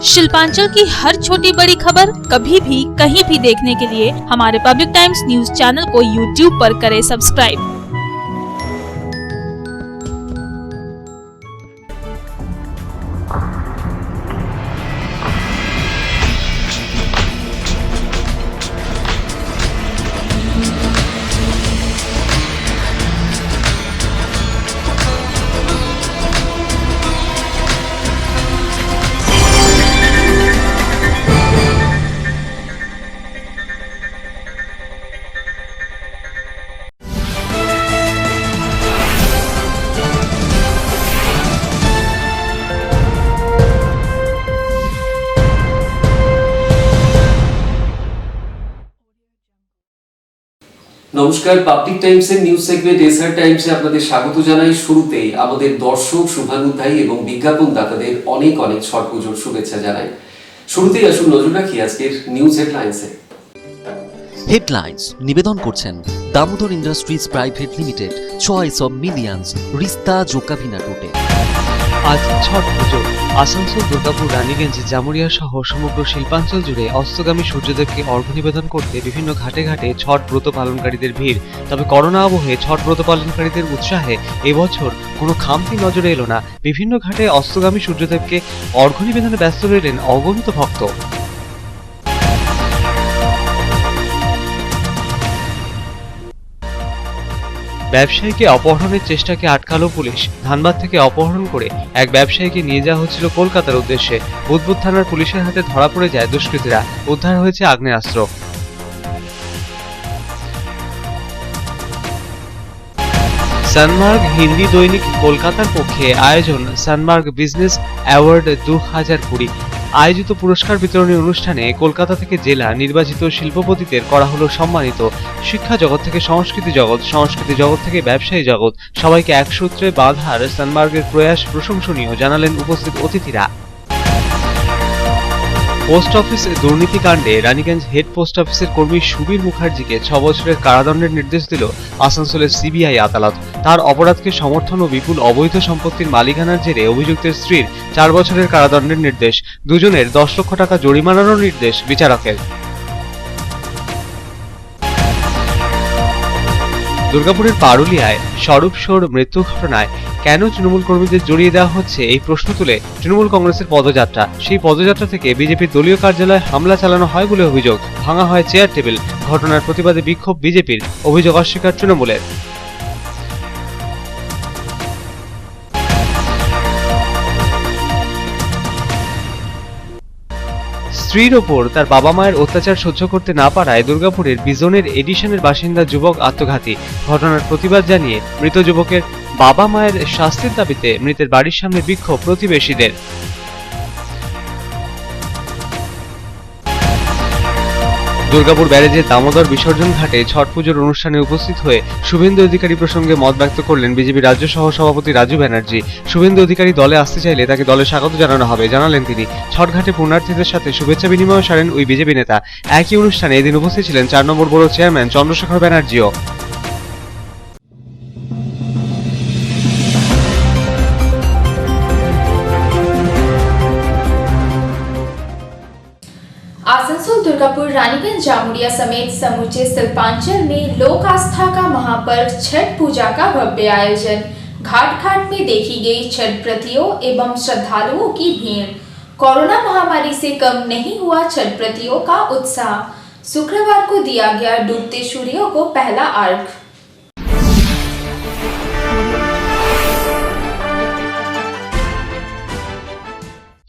शिल्पांचल की हर छोटी बड़ी खबर कभी भी कहीं भी देखने के लिए हमारे पब्लिक टाइम्स न्यूज चैनल को यूट्यूब पर करें सब्सक्राइब। নমস্কার, পাবলিক টাইমসের নিউজ সেগমেন্ট এসআর টাইমসে আপনাদের স্বাগত জানাই। শুরুতেই আমাদের দর্শক, শুভানুধ্যায়ী এবং বিজ্ঞাপন দাতাদের অনেক অনেক ছট পুজোর শুভেচ্ছা জানাই। শুরুতেই আসুন নজর রাখি আজকের নিউজ হেডলাইন্সে। হেডলাইন্স নিবেদন করছেন Damodar industries private limited, choice of millions, রিস্তা জোকাভিনা রুটে। আজ ছট পুজো। আসানসোল, দুর্গাপুর, রানীগঞ্জ, জামুরিয়া সহ সমগ্র শিল্পাঞ্চল জুড়ে অস্তগামী সূর্যদেবকে অর্ঘ্য নিবেদন করতে বিভিন্ন ঘাটে ঘাটে ছট ব্রত পালনকারীদের ভিড়। তবে করোনা আবহে ছট ব্রত পালনকারীদের উৎসাহে এবছর কোনো খামতি নজরে এলো না। বিভিন্ন ঘাটে অস্তগামী সূর্যদেবকে অর্ঘ্য নিবেদনে ব্যস্ত রইলেন অগণিত ভক্ত। ব্যবসায়ীকে অপহরণের চেষ্টাকে আটকালো পুলিশ। ধানবাদ থেকে অপহরণ করে এক ব্যবসায়ীকে নিয়ে যাওয়া হচ্ছিল কলকাতার উদ্দেশ্যে। বুদবুদ থানার পুলিশের হাতে ধরা পড়ে যায় দুষ্কৃতীরা। উদ্ধার হয়েছে আগ্নেয়াস্ত্র। সানমার্গ হিন্দি দৈনিক কলকাতার পক্ষে আয়োজন সানমার্গ বিজনেস অ্যাওয়ার্ড 2020 আয়োজিত পুরস্কার বিতরণী অনুষ্ঠানে কলকাতা থেকে জেলা নির্বাচিত শিল্পপতিদের করা হলো সম্মানিত। শিক্ষা জগৎ থেকে সংস্কৃতি জগৎ, সংস্কৃতি জগৎ থেকে ব্যবসায়ী জগৎ, সবাইকে এক সূত্রে বাঁধার সানমার্গের প্রয়াস প্রশংসনীয় জানালেন উপস্থিত অতিথিরা। পোস্ট অফিস দুর্নীতিকাণ্ডে রানীগঞ্জ হেড পোস্ট অফিসের কর্মী সুবীর মুখার্জিকে 6 বছরের কারাদণ্ডের নির্দেশ দিল আসানসোলের সিবিআই আদালত। তার অপরাধকে সমর্থন ও বিপুল অবৈধ সম্পত্তির মালিকানার জেরে অভিযুক্তের স্ত্রীর 4 বছরের কারাদণ্ডের নির্দেশ, দুজনের 10 লক্ষ টাকা জরিমানারও নির্দেশ বিচারকের। দুর্গাপুরের পারুলিয়ায় স্বরূপ শোর মৃত্যু ঘটনায় কেন তৃণমূল কর্মীদের জড়িয়ে দেওয়া হচ্ছে এই প্রশ্ন তুলে তৃণমূল কংগ্রেসের পদযাত্রা। সেই পদযাত্রা থেকে বিজেপির দলীয় কার্যালয়ে হামলা চালানো হয় বলে অভিযোগ। ভাঙা হয় চেয়ার টেবিল। ঘটনার প্রতিবাদে বিক্ষোভ বিজেপির, অভিযোগ অস্বীকার তৃণমূলের। স্ত্রীর ওপর তার বাবা মায়ের অত্যাচার সহ্য করতে না পারায় দুর্গাপুরের বিজনের এডিশনের বাসিন্দা যুবক আত্মঘাতী। ঘটনার প্রতিবাদ জানিয়ে মৃত যুবকের বাবা মায়ের শাস্তির দাবিতে মৃতের বাড়ির সামনে বিক্ষোভ প্রতিবেশীদের। দুর্গাপুর ব্যারেজের দামোদর বিসর্জন ঘাটে ছট পুজোর অনুষ্ঠানে উপস্থিত হয়ে শুভেন্দু অধিকারী প্রসঙ্গে মত ব্যক্ত করলেন বিজেপি রাজ্য সহ সভাপতি রাজু ব্যানার্জি। শুভেন্দু অধিকারী দলে আসতে চাইলে তাকে দলে স্বাগত জানানো হবে জানালেন তিনি। ছটঘাটে পুণ্যার্থীদের সাথে শুভেচ্ছা বিনিময় সারেন ওই বিজেপি নেতা। একই অনুষ্ঠানে এদিন উপস্থিত ছিলেন 4 নম্বর বড় চেয়ারম্যান চন্দ্রশেখর ব্যানার্জিও। आसनसोल, दुर्गापुर, रानीगंज, जामुरिया समेत समूचे शिल्पांचल में लोक आस्था का महापर्व छठ पूजा का भव्य आयोजन। घाट घाट में देखी गई छठ व्रतियों एवं श्रद्धालुओं की भीड़। कोरोना महामारी से कम नहीं हुआ छठ व्रतियों का उत्साह। शुक्रवार को दिया गया डूबते सूर्य को पहला अर्घ।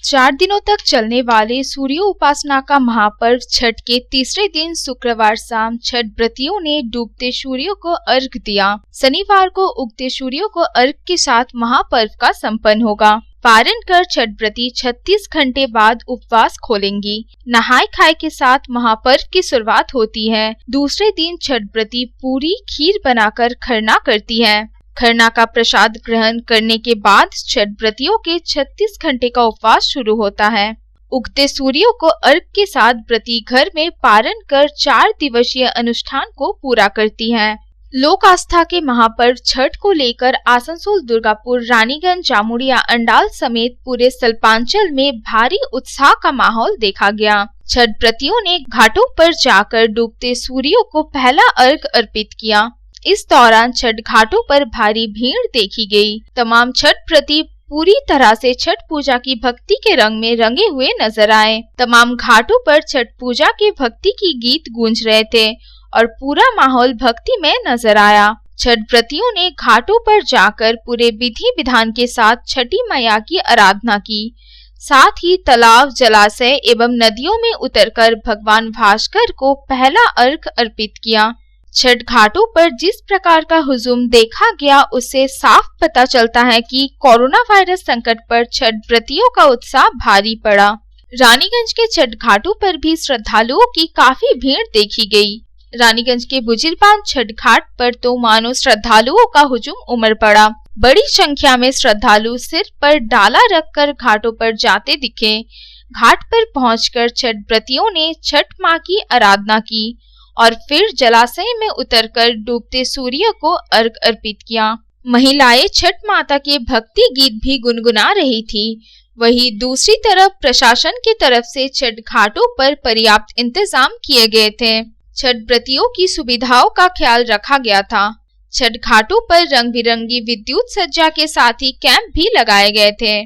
4 दिनों तक चलने वाले सूर्य उपासना का महापर्व छठ के तीसरे दिन शुक्रवार शाम छठ व्रतियों ने डूबते सूर्य को अर्घ दिया। शनिवार को उगते सूर्य को अर्घ के साथ महापर्व का संपन्न होगा। पारण कर छठ व्रती 36 घंटे बाद उपवास खोलेंगी। नहाय खाए के साथ महापर्व की शुरुआत होती है। दूसरे दिन छठ व्रती पूरी खीर बनाकर खरना करती है। खरना का प्रसाद ग्रहण करने के बाद छठ व्रतियों के 36 घंटे का उपवास शुरू होता है। उगते सूर्य को अर्घ के साथ व्रती घर में पारण कर 4 दिवसीय अनुष्ठान को पूरा करती हैं। लोक आस्था के महापर्व छठ को लेकर आसनसोल, दुर्गापुर, रानीगंज, जामुड़िया, अंडाल समेत पूरे सल्पांचल में भारी उत्साह का माहौल देखा गया। छठ व्रतियों ने घाटों पर जाकर डूबते सूर्यों को पहला अर्घ अर्पित किया। इस दौरान छठ घाटों पर भारी भीड़ देखी गई। तमाम छठ व्रती पूरी तरह से छठ पूजा की भक्ति के रंग में रंगे हुए नजर आए। तमाम घाटों पर छठ पूजा के भक्ति की गीत गूंज रहे थे और पूरा माहौल भक्ति में नजर आया। छठ व्रतियों ने घाटों पर जाकर पूरे विधि विधान के साथ छठी मैया की आराधना की। साथ ही तालाब, जलाशय एवं नदियों में उतरकर भगवान भास्कर को पहला अर्घ अर्पित किया। छठ घाटों पर जिस प्रकार का हुजूम देखा गया, उससे साफ पता चलता है कि कोरोना वायरस संकट पर छठ व्रतियों का उत्साह भारी पड़ा। रानीगंज के छठ घाटों पर भी श्रद्धालुओं की काफी भीड़ देखी गई। रानीगंज के बुजिरबान छठ घाट पर तो मानो श्रद्धालुओं का हुजूम उमड़ पड़ा। बड़ी संख्या में श्रद्धालु सिर पर डाला रखकर घाटों पर जाते दिखे। घाट पर पहुंचकर छठ व्रतियों ने छठ मां की आराधना की और फिर जलाशय में उतरकर डूबते सूर्य को अर्घ अर्पित किया। महिलाएं छठ माता के भक्ति गीत भी गुनगुना रही थी। वहीं दूसरी तरफ प्रशासन की तरफ से छठ घाटों पर पर्याप्त इंतजाम किए गए थे। छठ व्रतियों की सुविधाओं का ख्याल रखा गया था। छठ घाटों पर रंग बिरंगी विद्युत सज्जा के साथ ही कैंप भी लगाए गए थे।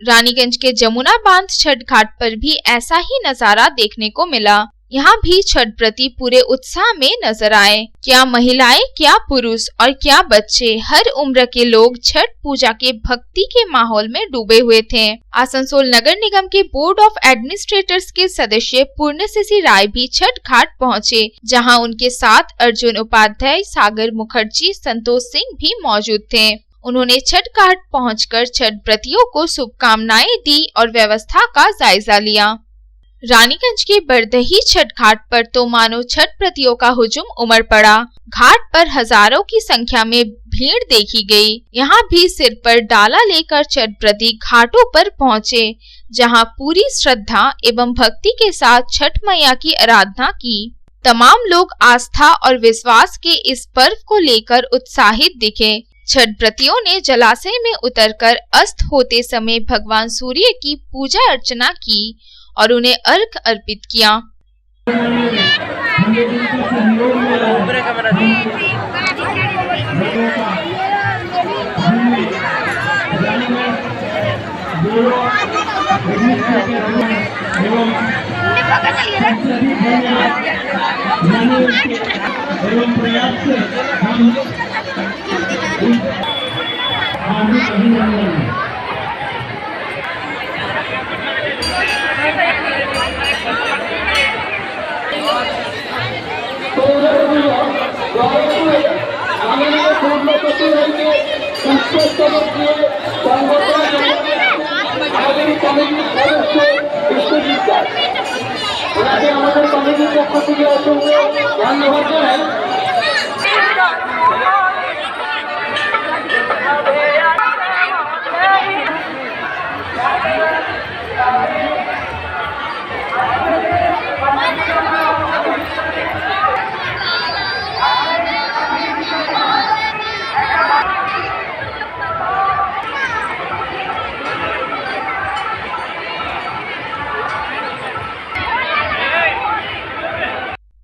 रानीगंज के जमुना बांध छठ घाट पर भी ऐसा ही नजारा देखने को मिला। यहाँ भी छठ व्रती पूरे उत्साह में नजर आए। क्या महिलाएं, क्या पुरुष और क्या बच्चे, हर उम्र के लोग छठ पूजा के भक्ति के माहौल में डूबे हुए थे। आसनसोल नगर निगम के बोर्ड ऑफ एडमिनिस्ट्रेटर्स के सदस्य पूर्णसिसी राय भी छठ घाट पहुँचे, जहाँ उनके साथ अर्जुन उपाध्याय, सागर मुखर्जी, संतोष सिंह भी मौजूद थे। उन्होंने छठ घाट पहुंचकर छठ व्रतियों को शुभकामनाएं दी और व्यवस्था का जायजा लिया। रानीगंज के बरदही छठ घाट पर तो मानो छठ व्रतियों का हुजूम उमड़ पड़ा। घाट पर हजारों की संख्या में भीड़ देखी गई। यहाँ भी सिर पर डाला लेकर छठ व्रती घाटों पर पहुँचे, जहाँ पूरी श्रद्धा एवं भक्ति के साथ छठ मैया की आराधना की। तमाम लोग आस्था और विश्वास के इस पर्व को लेकर उत्साहित दिखे। छठ व्रतियों ने जलाशय में उतरकर अस्त होते समय भगवान सूर्य की पूजा अर्चना की और उन्हें अर्घ अर्पित किया।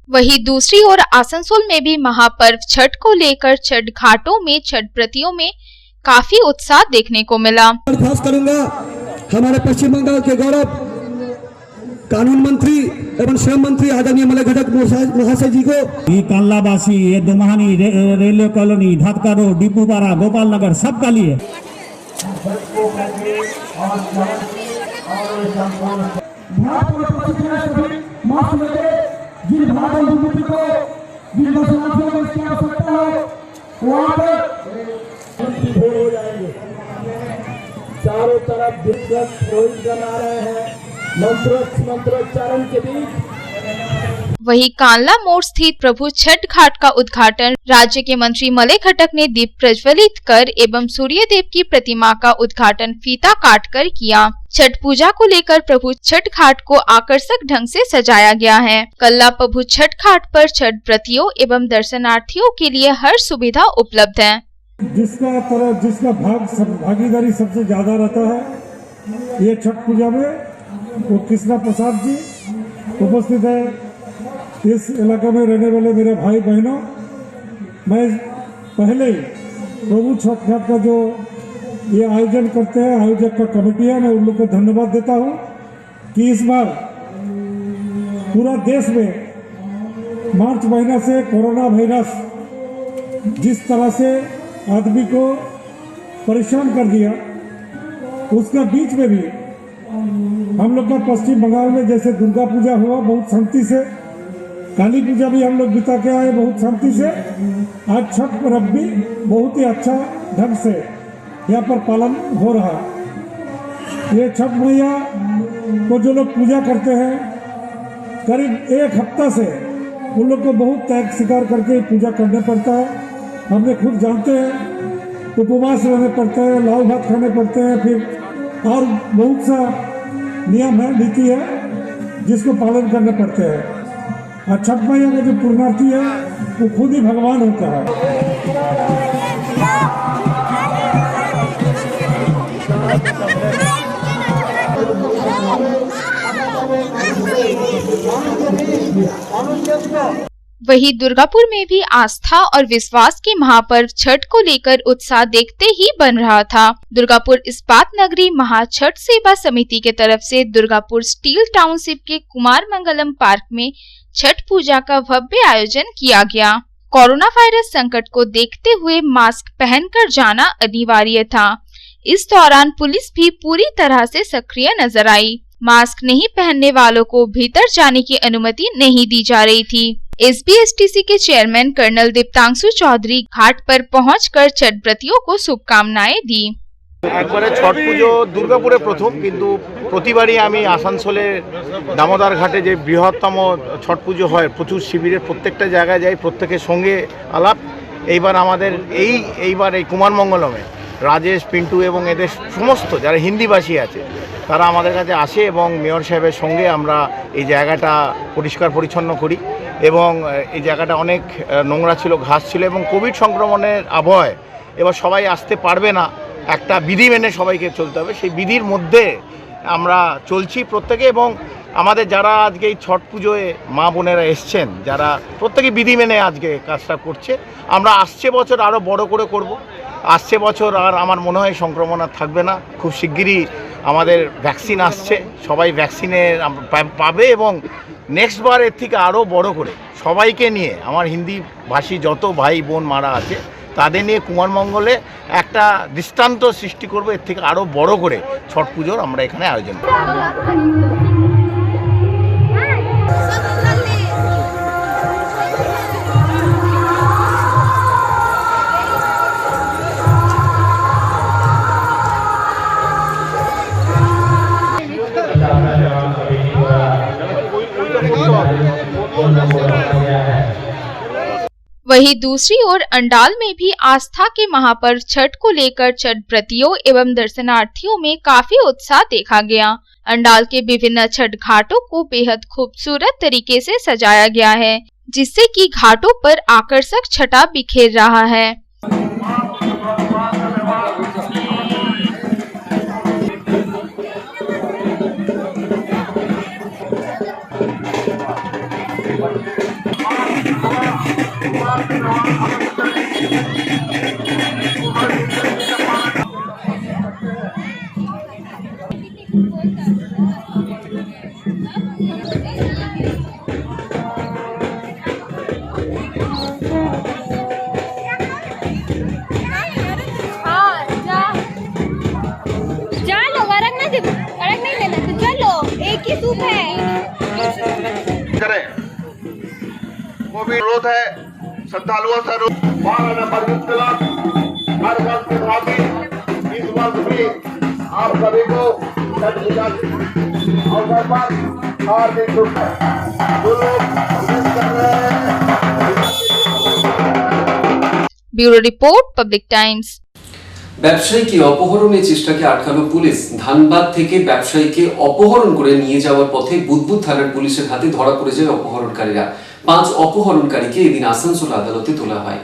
वहीं दूसरी ओर आसनसोल में भी महापर्व छठ को लेकर छठ घाटों में छठ व्रतियों में काफी उत्साह देखने को मिला। खास करूंगा हमारे पश्चिम बंगाल के गौरव कानून मंत्री एवं श्रम मंत्री आदरणीय मलय घटक महाशय जी को, ये कांलाबासी, ये दुमानी, railway colony, Dhatka road, डिपूपाड़ा, Gopal नगर, सबका लिए जिन भाई बंधु को जिन मसलाओं में क्या सकता है वहाँ पर हो जाएंगे। चारों तरफ दिग्गज रोहित आ रहे हैं। मंत्रोच्चारण के बीच वहीं कांला मोड़ स्थित प्रभु छठ घाट का उद्घाटन राज्य के मंत्री मलय खटक ने दीप प्रज्वलित कर एवं सूर्य देव की प्रतिमा का उद्घाटन फीता काट कर किया। छठ पूजा को लेकर प्रभु छठ घाट को आकर्षक ढंग से सजाया गया है। कल्ला प्रभु छठ घाट पर छठ व्रतियों एवं दर्शनार्थियों के लिए हर सुविधा उपलब्ध है। जिसका भागीदारी सबसे ज्यादा रहता है ये छठ पूजा में वो कृष्णा प्रसाद जी उपस्थित है। इस इलाके में रहने वाले मेरे भाई बहनों, मैं पहले ही प्रभु छठ घाट का जो ये आयोजन करते हैं आयोजक का कमेटी है, मैं उन लोग को धन्यवाद देता हूँ कि इस बार पूरा देश में मार्च महीना से कोरोना वायरस जिस तरह से आदमी को परेशान कर दिया, उसका बीच में भी हम लोग का पश्चिम बंगाल में जैसे दुर्गा पूजा हुआ बहुत शांति से, काली पूजा भी हम लोग बिता के आए बहुत शांति से, आज छठ पर्व भी बहुत ही अच्छा ढंग से यहाँ पर पालन हो रहा। ये छठ मैया को जो लोग पूजा करते हैं करीब एक हफ्ता से उन लोग को बहुत त्याग स्वीकार करके पूजा करने पड़ता है। हमने खुद जानते हैं, उपवास रहने पड़ते हैं, लाल भात खाने पड़ते हैं, फिर और बहुत सा नियम है, नीति है जिसको पालन करने पड़ते हैं। और छठ मैया का जो पुण्यार्थी है वो खुद ही भगवान होता है। वहीं दुर्गापुर में भी आस्था और विश्वास के महापर्व छठ को लेकर उत्साह देखते ही बन रहा था। दुर्गापुर इस्पात नगरी महा छठ सेवा समिति के तरफ से दुर्गापुर स्टील टाउनशिप के कुमार मंगलम पार्क में छठ पूजा का भव्य आयोजन किया गया। कोरोना वायरस संकट को देखते हुए मास्क पहनकर जाना अनिवार्य था। इस दौरान पुलिस भी पूरी तरह से सक्रिय नजर आई। मास्क नहीं पहनने वालों को भीतर जाने की अनुमति नहीं दी जा रही थी। एसबीएसटीसी के चेयरमैन कर्नल दीप्तांशु चौधरी घाट पर पहुंचकर छठ व्रतियों को शुभकामनाएं दी। একবারে ছট পুজো দুর্গাপুরে প্রথম, কিন্তু প্রতিবারই আমি আসানসোলের দামোদর ঘাটে যে বৃহত্তম ছট পুজো হয় প্রচুর শিবিরের প্রত্যেকটা জায়গায় যাই, প্রত্যেকের সঙ্গে আলাপ। এইবার আমাদের এইবার এই কুমার মঙ্গলমে রাজেশ, পিন্টু এবং এদের সমস্ত যারা হিন্দিভাষী আছে তারা আমাদের কাছে আসে এবং মেয়র সাহেবের সঙ্গে আমরা এই জায়গাটা পরিষ্কার পরিচ্ছন্ন করি। এবং এই জায়গাটা অনেক নোংরা ছিল, ঘাস ছিল এবং কোভিড সংক্রমণের আবহাওয়ায় এবার সবাই আসতে পারবে না, একটা বিধি মেনে সবাইকে চলতে হবে। সেই বিধির মধ্যে আমরা চলছি প্রত্যেকে। এবং আমাদের যারা আজকে এই ছট পুজোয় মা বোনেরা এসছেন, যারা প্রত্যেকে বিধি মেনে আজকে কাজটা করছে, আমরা আসছে বছর আরও বড় করে করব। আসছে বছর আর আমার মনে হয় সংক্রমণ আর থাকবে না। খুব শিগগিরই আমাদের ভ্যাকসিন আসছে, সবাই ভ্যাকসিনের পাবে এবং নেক্সট বার এর থেকে আরও বড় করে সবাইকে নিয়ে আমার হিন্দি ভাষী যত ভাই বোন মারা আছে তাদের নিয়ে কুমারমঙ্গলে একটা দৃষ্টান্ত সৃষ্টি করব। এর থেকে আরও বড় করে ছট পুজোর আমরা এখানে আয়োজন করব। वहीं दूसरी ओर अंडाल में भी आस्था के महापर्व छठ को लेकर छठ व्रतियों एवं दर्शनार्थियों में काफी उत्साह देखा गया। अंडाल के विभिन्न छठ घाटों को बेहद खूबसूरत तरीके से सजाया गया है, जिससे कि घाटों पर आकर्षक छटा बिखेर रहा है। कोविड रोध है, श्रद्धालुओं से हर वर्ष की भांति इस वर्ष भी आप सभी को छठ पूजा के अवसर पर हार्दिक शुभकामनाएं। जो लोग प्रवेश कर रहे हैं ব্যুরো রিপোর্ট, পাবলিক টাইমস। ব্যবসায়ীকে অপহরণের চেষ্টাকে আটকালো পুলিশ। ধানবাদ থেকে ব্যবসায়ীকে অপহরণ করে নিয়ে যাওয়ার পথে বুদবুদ থানার পুলিশের হাতে ধরা পড়ে যায় অপহরণকারীরা। 5 অপহরণকারীকে এদিন আসানসোল আদালতে তোলা হয়।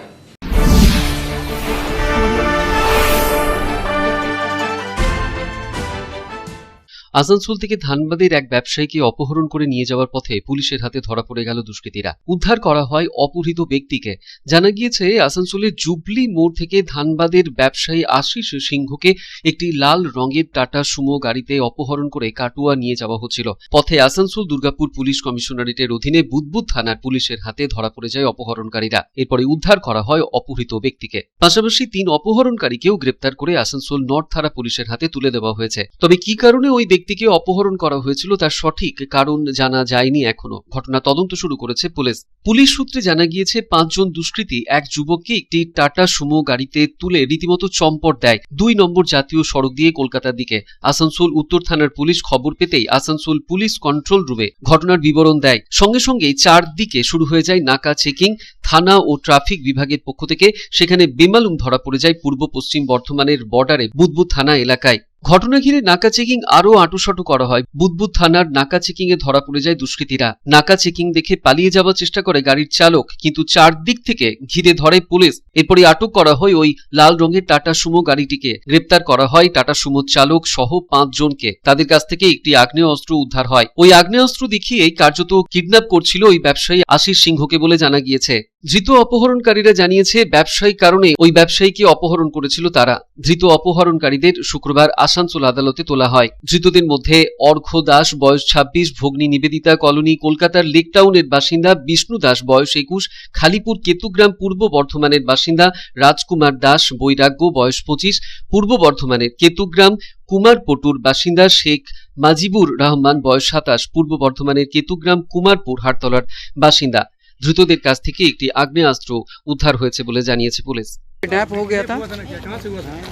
আসানসোল থেকে ধানবাদের এক ব্যবসায়ীকে অপহরণ করে নিয়ে যাওয়ার পথে পুলিশের হাতে ধরা পড়ে গেল দুষ্কৃতীরা। উদ্ধার করা হয় অপহৃত ব্যক্তিকে। জানা গিয়েছে আসানসোলের জুবলি মোড় থেকে ধানবাদের ব্যবসায়ী আশিস সিংহকে একটি লাল রঙের টাটা সুমো গাড়িতে অপহরণ করে কাটুয়া নিয়ে যাওয়া হচ্ছিল। পথে আসানসোল দুর্গাপুর পুলিশ কমিশনারেটের অধীনে বুদবুদ থানার পুলিশের হাতে ধরা পড়ে যায় অপহরণকারীরা। এরপরে উদ্ধার করা হয় অপহৃত ব্যক্তিকে। পাশাপাশি 3 অপহরণকারীকেও গ্রেপ্তার করে আসানসোল নর্থ থানা পুলিশের হাতে তুলে দেওয়া হয়েছে। তবে কি কারণে ওই ব্যক্তিকে অপহরণ করা হয়েছিল তার সঠিক কারণ জানা যায়নি এখনো। ঘটনা তদন্ত শুরু করেছে পুলিশ। পুলিশ সূত্রে জানা গিয়েছে 5 জন দুষ্কৃতী এক যুবককে একটি টাটা সুমো গাড়িতে তুলে রীতিমতো চম্পট দেয় 2 নম্বর জাতীয় সড়ক দিয়ে কলকাতার দিকে। আসানসোল উত্তর থানার পুলিশ খবর পেতেই আসানসোল পুলিশ কন্ট্রোল রুমে ঘটনার বিবরণ দেয়। সঙ্গে সঙ্গেই চারদিকে শুরু হয়ে যায় নাকা চেকিং। থানা ও ট্রাফিক বিভাগের পক্ষ থেকে সেখানে বেমালুম ধরা পড়ে যায় পূর্ব পশ্চিম বর্ধমানের বর্ডারে বুদবুদ থানা এলাকায়। ঘটনা ঘিরে নাকা চেকিং আরো আঁটুসাঁটু করা হয়। বুদবুদ থানার নাকা চেকিং এ ধরা পড়ে যায় দুষ্কৃতীরা। নাকা চেকিং দেখে পালিয়ে যাওয়ার চেষ্টা করে গাড়ির চালক, কিন্তু চারদিক থেকে ঘিরে ধরে পুলিশ। এরপরে আটক করা হয় ওই লাল রঙের টাটা সুমো গাড়িটিকে। গ্রেপ্তার করা হয় টাটা সুমো চালক সহ 5 জনকে। তাদের কাছ থেকে একটি আগ্নেয়াস্ত্র উদ্ধার হয়। ওই আগ্নেয়াস্ত্র দেখিয়ে কার্যত কিডন্যাপ করছিল ওই ব্যবসায়ী আশিস সিংহকে বলে জানা গিয়েছে। ধৃত অপহরণকারীরা জানিয়েছে ব্যবসায়িক কারণে ওই ব্যবসায়ীকে অপহরণ করেছিল তারা। ধৃত অপহরণকারীদের শুক্রবার আসানসোল আদালতে তোলা হয়। ধৃতদের মধ্যে অর্ঘ্য দাস বয়স 26, ভগ্নী নিবেদিতা কলোনি কলকাতার লেকটাউনের বাসিন্দা, বিষ্ণু দাস বয়স 21, খালিপুর কেতুগ্রাম পূর্ব বর্ধমানের বাসিন্দা, রাজকুমার দাস বৈরাগ্য বয়স 25, পূর্ব বর্ধমানের কেতুগ্রাম কুমারপটুর বাসিন্দা, শেখ মাজিবুর রহমান বয়স 27, পূর্ব বর্ধমানের কেতুগ্রাম কুমারপুর হাটতলার বাসিন্দা। ধৃতদের কাছ থেকে একটি আগ্নেয়াস্ত্র উদ্ধার হয়েছে বলে জানিয়েছে পুলিশ। किडनैप हो गया था।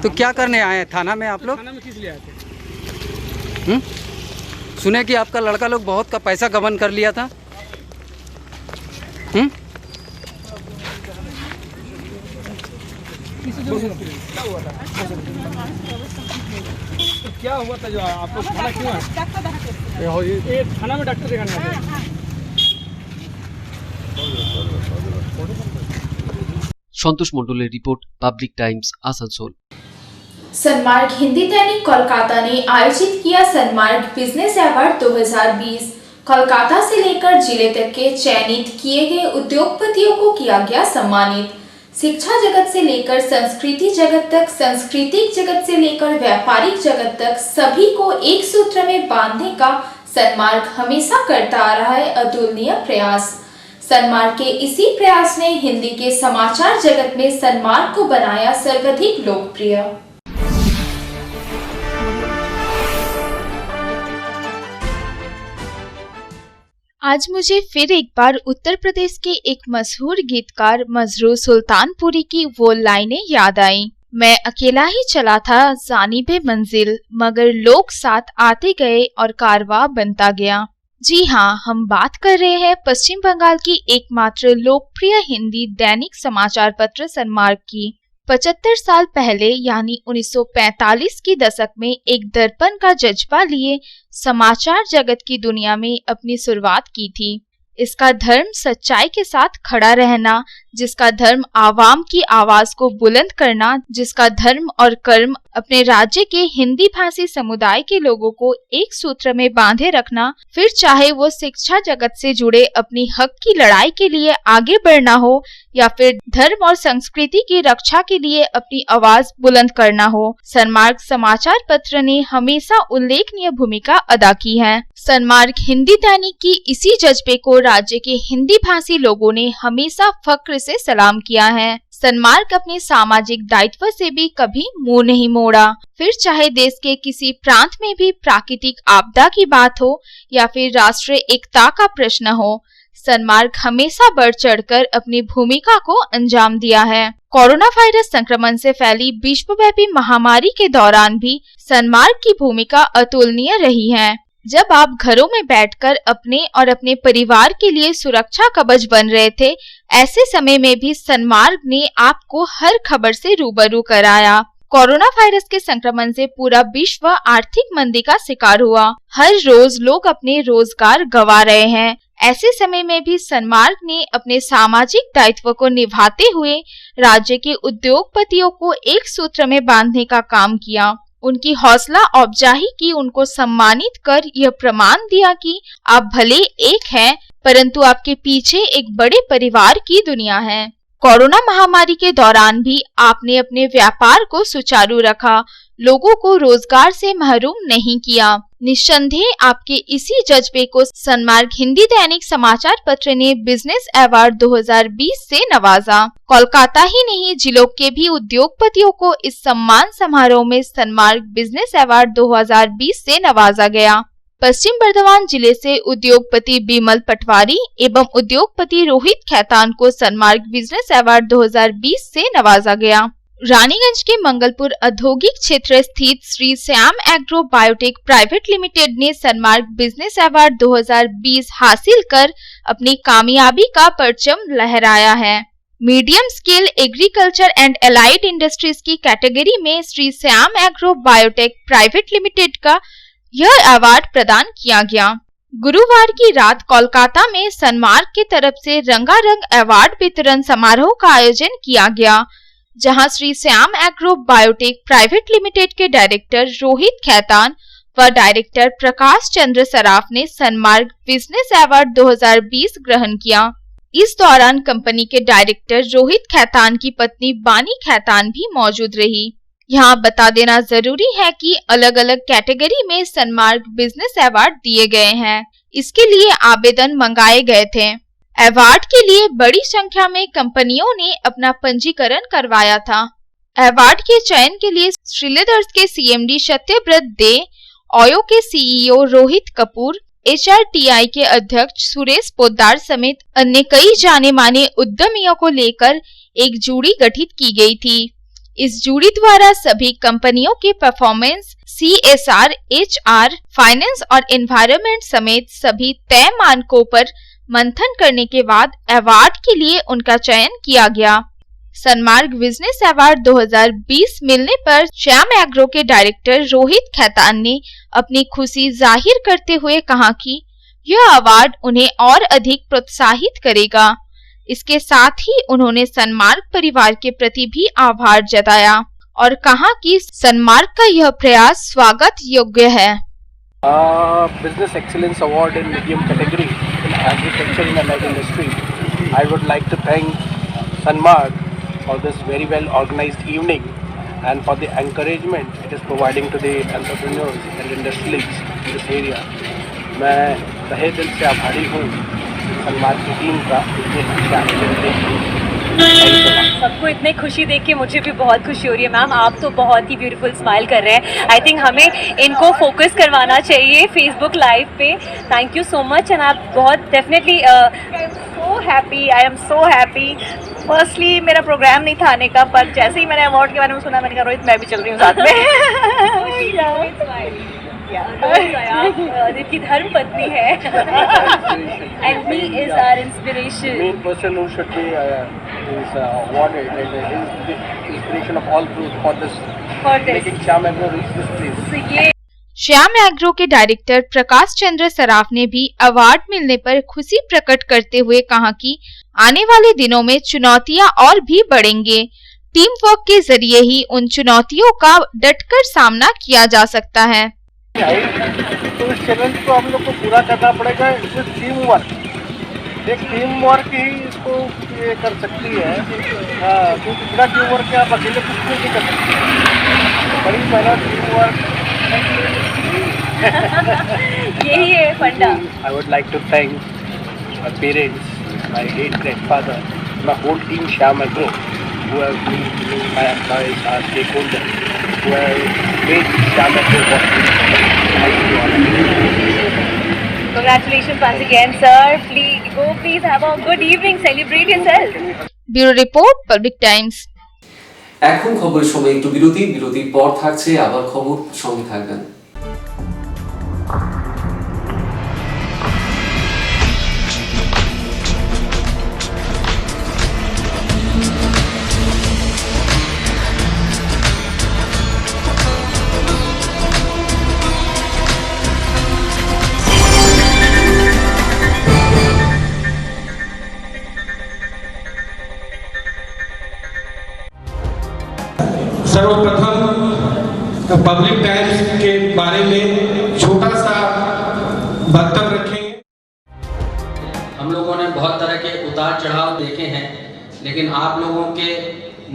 तो क्या करने आए हैं थाना में आप लोग? सुने कि आपका लड़का लोग बहुत का पैसा गबन कर लिया था। क्या हुआ था जो आपको थाना क्यों है? ये थाना में डॉक्टर दिखाने आए थे। संतोष मंडलेर report, public times, Asansol. Sanmarg Hindi दैनिक कोलकाता ने आयोजित किया सनमार्ग बिजनेस अवार्ड 2020। कोलकाता से लेकर जिले तक के चयनित किए गए उद्योगपतियों को किया गया सम्मानित। शिक्षा जगत से लेकर संस्कृति जगत तक, सांस्कृतिक जगत से लेकर व्यापारिक जगत तक सभी को एक सूत्र में बांधने का सनमार्ग हमेशा करता आ रहा है अतुलनीय प्रयास। सनमार्ग के इसी प्रयास ने हिंदी के समाचार जगत में सनमार्ग को बनाया सर्वाधिक लोकप्रिय। आज मुझे फिर एक बार उत्तर प्रदेश के एक मशहूर गीतकार मजरूर सुल्तानपुरी की वो लाइनें याद आई। मैं अकेला ही चला था जानिबे मंजिल, मगर लोग साथ आते गए और कारवां बनता गया। जी हाँ, हम बात कर रहे हैं पश्चिम बंगाल की एकमात्र लोकप्रिय हिंदी दैनिक समाचार पत्र सनमार्ग की। 75 साल पहले यानी 1945 की दशक में एक दर्पण का जज्बा लिए समाचार जगत की दुनिया में अपनी शुरुआत की थी। इसका धर्म सच्चाई के साथ खड़ा रहना, जिसका धर्म आवाम की आवाज को बुलंद करना, जिसका धर्म और कर्म अपने राज्य के हिंदी भाषी समुदाय के लोगों को एक सूत्र में बांधे रखना, फिर चाहे वो शिक्षा जगत से जुड़े अपनी हक की लड़ाई के लिए आगे बढ़ना हो या फिर धर्म और संस्कृति की रक्षा के लिए अपनी आवाज बुलंद करना हो। सनमार्ग समाचार पत्र ने हमेशा उल्लेखनीय भूमिका अदा की है। सनमार्ग हिंदी दैनिक की इसी जज्बे को राज्य के हिंदी भाषी लोगों ने हमेशा फक्र से सलाम किया है। सनमार्ग अपने सामाजिक दायित्व से भी कभी मुंह नहीं मोड़ा। फिर चाहे देश के किसी प्रांत में भी प्राकृतिक आपदा की बात हो या फिर राष्ट्रीय एकता का प्रश्न हो, सनमार्ग हमेशा बढ़ चढ़कर अपनी भूमिका को अंजाम दिया है। कोरोना वायरस संक्रमण से फैली विश्वव्यापी महामारी के दौरान भी सनमार्ग की भूमिका अतुलनीय रही है। जब आप घरों में बैठकर अपने और अपने परिवार के लिए सुरक्षा कवच बन रहे थे, ऐसे समय में भी सन्मार्ग ने आपको हर खबर से रूबरू कराया। कोरोना वायरस के संक्रमण से पूरा विश्व आर्थिक मंदी का शिकार हुआ। हर रोज लोग अपने रोजगार गंवा रहे हैं। ऐसे समय में भी सन्मार्ग ने अपने सामाजिक दायित्व को निभाते हुए राज्य के उद्योगपतियों को एक सूत्र में बांधने का काम किया। उनकी हौसला अफजाई की, उनको सम्मानित कर यह प्रमाण दिया कि आप भले एक हैं, परंतु आपके पीछे एक बड़े परिवार की दुनिया है। कोरोना महामारी के दौरान भी आपने अपने व्यापार को सुचारू रखा, लोगों को रोजगार से महरूम नहीं किया। निस्संदेह आपके इसी जज्बे को सन्मार्ग हिंदी दैनिक समाचार पत्र ने बिजनेस अवार्ड 2020 से नवाजा। कोलकाता ही नहीं, जिलों के भी उद्योगपतियों को इस सम्मान समारोह में सन्मार्ग बिजनेस अवार्ड 2020 से नवाजा गया। पश्चिम बर्धमान जिले से उद्योगपति बिमल पटवारी एवं उद्योगपति रोहित खैतान को सन्मार्ग बिजनेस अवार्ड 2020 से नवाजा गया। रानीगंज के मंगलपुर औद्योगिक क्षेत्र स्थित Shri Shyam agro biotech private limited ने सन्मार्ग बिजनेस अवार्ड 2020 हासिल कर अपनी कामयाबी का परचम लहराया है। Medium scale agriculture and allied industries की कैटेगरी में Shri Shyam agro biotech private limited का यह अवार्ड प्रदान किया गया। गुरुवार की रात कोलकाता में सन्मार्ग की तरफ से रंगारंग अवार्ड वितरण समारोह का आयोजन किया गया, जहां Shri Shyam agro biotech private limited के डायरेक्टर रोहित खैतान व डायरेक्टर प्रकाश चंद्र सराफ ने सन्मार्ग बिजनेस अवार्ड 2020 ग्रहण किया। इस दौरान कंपनी के डायरेक्टर रोहित खैतान की पत्नी बानी खैतान भी मौजूद रही। यहाँ बता देना जरूरी है कि अलग अलग कैटेगरी में सन्मार्ग बिजनेस अवार्ड दिए गए हैं। इसके लिए आवेदन मंगाए गए थे। अवार्ड के लिए बड़ी संख्या में कंपनियों ने अपना पंजीकरण करवाया था। अवार्ड के चयन के लिए श्रीलेदर्स के सीएमडी सत्यव्रत दे, ओयो के सीईओ रोहित कपूर, HRTI के अध्यक्ष सुरेश पोद्दार समेत अन्य कई जाने माने उद्यमियों को लेकर एक जुड़ी गठित की गई थी। इस जुड़ी द्वारा सभी कंपनियों के परफॉर्मेंस, CSR, HR, फाइनेंस और एनवायरनमेंट समेत सभी तय मानकों पर मंथन करने के बाद अवार्ड के लिए उनका चयन किया गया। सन्मार्ग बिजनेस अवार्ड 2020 मिलने पर श्याम एग्रो के डायरेक्टर रोहित खैतान ने अपनी खुशी जाहिर करते हुए कहा कि यह अवार्ड उन्हें और अधिक प्रोत्साहित करेगा। इसके साथ ही उन्होंने सन्मार्ग परिवार के प्रति भी आभार जताया और कहा कि सन्मार्ग का यह प्रयास स्वागत योग्य है। Business Excellence Award in medium category in agriculture and allied industry. I would like to thank Sanmarg for this very well organized evening and for the encouragement it is providing to the entrepreneurs and industrialists in this area. मैं तहे दिल से आभारी हूँ सन्मार्ग की team का। सबको इतने खुशी देख के मुझे भी बहुत खुशी हो रही है। मैम, आप तो बहुत ही ब्यूटीफुल स्माइल कर रहे हैं। आई थिंक हमें इनको फोकस करवाना चाहिए फेसबुक लाइव पे। Thank you so much and आप बहुत definitely so happy. I am so happy. Firstly मेरा प्रोग्राम नहीं था आने का, पर जैसे ही मैंने अवार्ड के बारे में सुना मैंने कहा रोहित मैं भी चल रही हूँ साथ में। की धर्म पत्नी है and he is our inspiration. Main person who should be is awarded and is the inspiration of all group for this making Shyam Agro reach this place. So ये श्याम एग्रो के डायरेक्टर प्रकाश चंद्र सराफ ने भी अवार्ड मिलने पर खुशी प्रकट करते हुए कहा कि आने वाले दिनों में चुनौतियां और भी बढ़ेंगे। टीम वर्क के जरिए ही उन चुनौतियों का डटकर सामना किया जा सकता है। तो इस चैलेंज को हम लोग को पूरा करना पड़ेगा। Its team work. एक टीम वर्क ही इसको ये कर सकती है। क्योंकि बिना टीम वर्क के आप अकेले कुछ नहीं कर सकते। बड़ी मेहनत, टीम वर्क यही है फंडा। I would like to thank my parents, my late grandfather, my whole team Shyam Agro, who have been my employees, our stakeholders, who have made Shyam Agro possible. Congratulations once again, sir. Please have a good evening. Celebrate yourself. Bureau Report, Public Times. এখন খবরের সময় একটু বিরতির পর থাকছে আবার খবর, সঙ্গে থাকবেন। सर्वप्रथम पब्लिक टाइम्स के बारे में छोटा सा वक्तव्य रखेंगे। हम लोगों ने बहुत तरह के उतार चढ़ाव देखे हैं, लेकिन आप लोगों के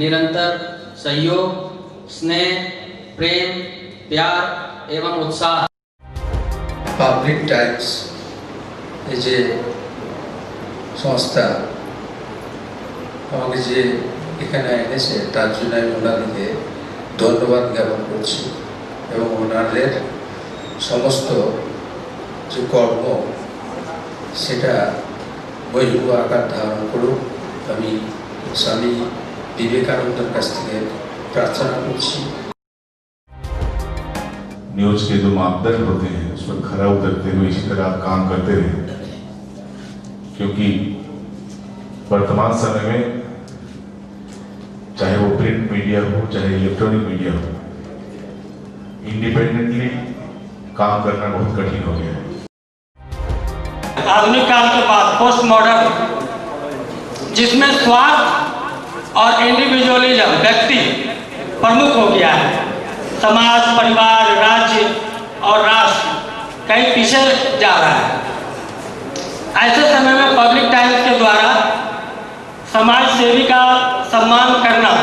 निरंतर सहयोग, स्नेह, प्रेम, प्यार एवं उत्साह पाब्लिक टाइम्स যে সংস্থা আমাকে যে এখানে এনেছে তার জন্য আমি ওনাদেরকে ধন্যবাদ জ্ঞাপন করছি এবং ওনাদের সমস্ত যে কর্ম সেটা বৈভব আকার ধারণ করুক আমি স্বামী বিবেকানন্দের কাছ থেকে প্রার্থনা করছি। न्यूज के जो मापदंड होते हैं उस पर खरा उतरते हुए इसी तरह आप काम करते रहे, क्योंकि वर्तमान समय में चाहे वो प्रिंट मीडिया हो चाहे इलेक्ट्रॉनिक मीडिया हो, इंडिपेंडेंटली काम करना बहुत कठिन हो गया है। आधुनिक काल के बाद पोस्ट मॉडर्न, जिसमें स्वार्थ और इंडिविजुअलिज्म व्यक्ति प्रमुख हो गया है, समाज, परिवार, राज्य और राष्ट्र कहीं पीछे जा रहा है। ऐसे समय में पब्लिक टाइम्स के द्वारा समाज सेवी का सम्मान करना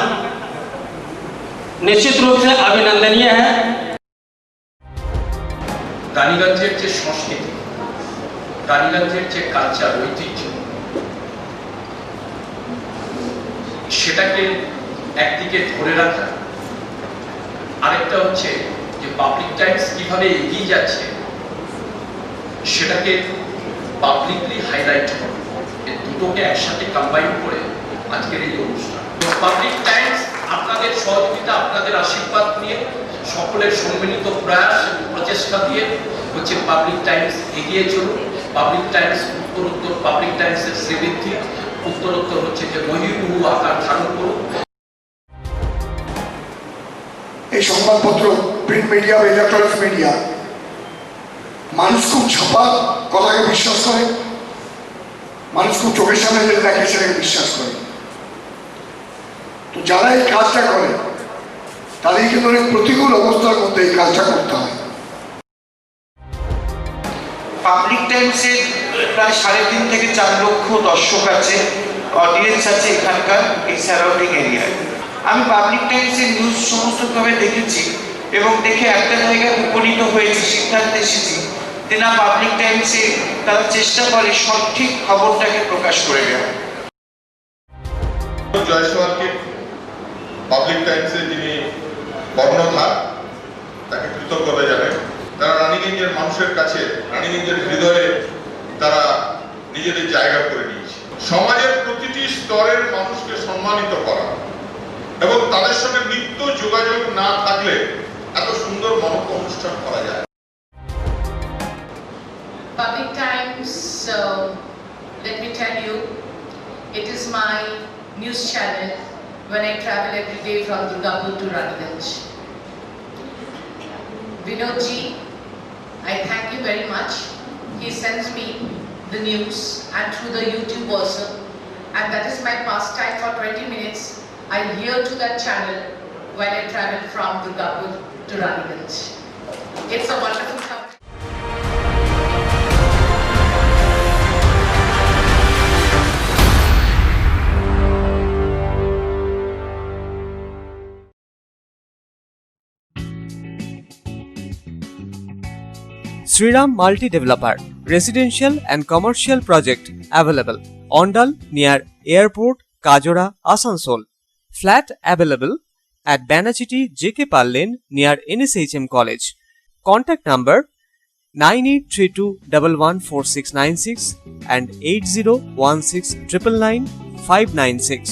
निश्चित रूप से अभिनंदनीय है। রানীগঞ্জের যে সংস্কৃতি, রানীগঞ্জের যে কালচার, ঐতিহ্য, সেটাকে একদিকে ধরে রাখা, আরেকটা হচ্ছে যে পাবলিক টাইমস কিভাবে এগিয়ে যাচ্ছে সেটাকে পাবলিকলি হাইলাইট করা, এই দুটোকে একসাথে কম্বাইন করে আজকের এই অনুষ্ঠান। পাবলিক টাইমস আপনাদের সহযোগিতা, আপনাদের আশীর্বাদ নিয়ে, সকলের সম্মিলিত প্রয়াস এবং প্রচেষ্টা দিয়ে হচ্ছে পাবলিক টাইমস এগিয়ে চলুন। পাবলিক টাইমস উত্তরোত্তর, পাবলিক টাইমসের শ্রীবৃদ্ধি উত্তরোত্তর হচ্ছে যে বহির্মুখ আকার ধারণ করুন। এই সংবাদপত্র, প্রিন্ট মিডিয়া বা ইলেকট্রনিক্স মিডিয়া, মানুষ খুব ছাপা কথাকে বিশ্বাস করে, মানুষ খুব চোখের সামনে যেটা দেখে সেটাকে বিশ্বাস করে। তো যারা এই কাজটা করে তাদের কিন্তু অনেক প্রতিকূল অবস্থার মধ্যে এই কাজটা করতে হয়। পাবলিক টাইমসের প্রায় 3.5 থেকে 4 লক্ষ দর্শক আছে, অডিয়েন্স আছে এখানকার এই সারাউন্ডিং এরিয়ায়। আমি পাবলিক টাইমসের নিউজ সমস্তভাবে দেখেছি এবং দেখে একটা জায়গায় উপনীত হয়েছি, সিদ্ধান্তে এসেছি যে না, পাবলিক টাইমসে তারা চেষ্টা করে সঠিক খবরটাকে প্রকাশ করে দেওয়া। জয়সওয়ালকে পাবলিক টাইমসে যিনি কর্ণধার, তাকে কৃতজ্ঞতা জানাই। তারা রানীগঞ্জের মানুষের কাছে, রানীগঞ্জের হৃদয়ে তারা নিজেদের জায়গা করে নিয়েছে। সমাজের প্রতিটি স্তরের মানুষকে সম্মানিত করা এবং তাদের সঙ্গে নিত্য যোগাযোগ না থাকলে এত সুন্দর মনজ্ঞ অনুষ্ঠান করা যায়। Public Times, let me tell you, it is my news channel when I travel every day from Durgapur to Raniganj. Vinodji, I thank you very much. He sends me the news and through the YouTube also, and that is my pastime for 20 minutes. I hear to that channel when I travel from Durgapur to Raniganj. It's a wonderful company. Sriram Multi Developer, Residential and Commercial Project available. Ondal near Airport, Kajora, Asansol. Flat available at Banachiti JK Pal Lane near NSHM College. Contact number 9832114696 and 8016999596.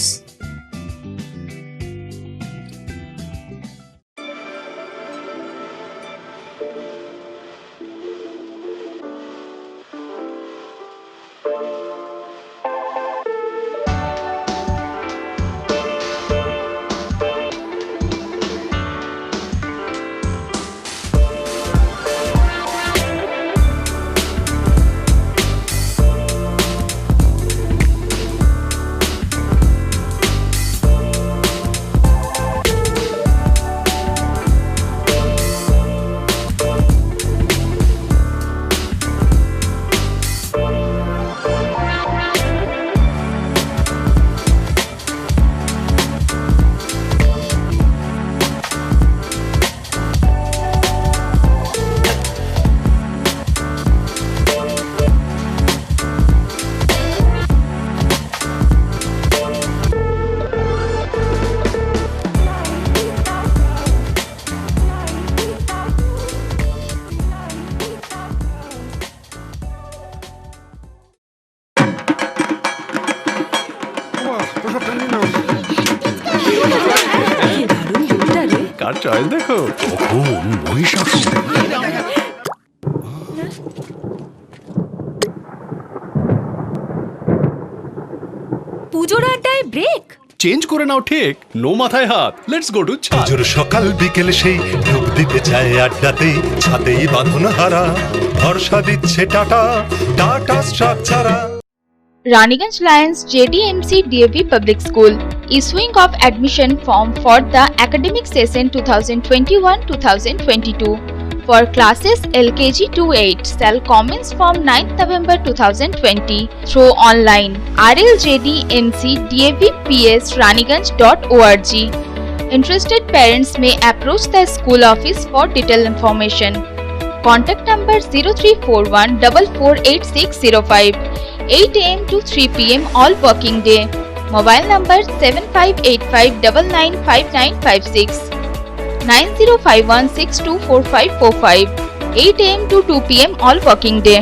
তার choice দেখো, কখন মহিষাসুর। পুজোর আড্ডায় break change করে নাও ঠিক, no মাথায় হাত, let's go to ছাদ। পুজোর সকাল বিকেল সেই ডুব দিতে চায় আড্ডাতে, ছাদেই বাঁধন হারা ভরসা দিচ্ছে Tata, Tata Structura. Raniganj Lions JDMC DAV Public School issuing of admission form for the academic session 2021-2022 for classes LKG to 8 shall commence from 9th November 2020 through online rljdmcdavps.raniganj.org. Interested parents may approach the school office for detailed information. Contact number 0341 448605. 8 AM to 3 PM all working day. Mobile number 7585995956 9051624545. 8 AM to 2 PM all working day.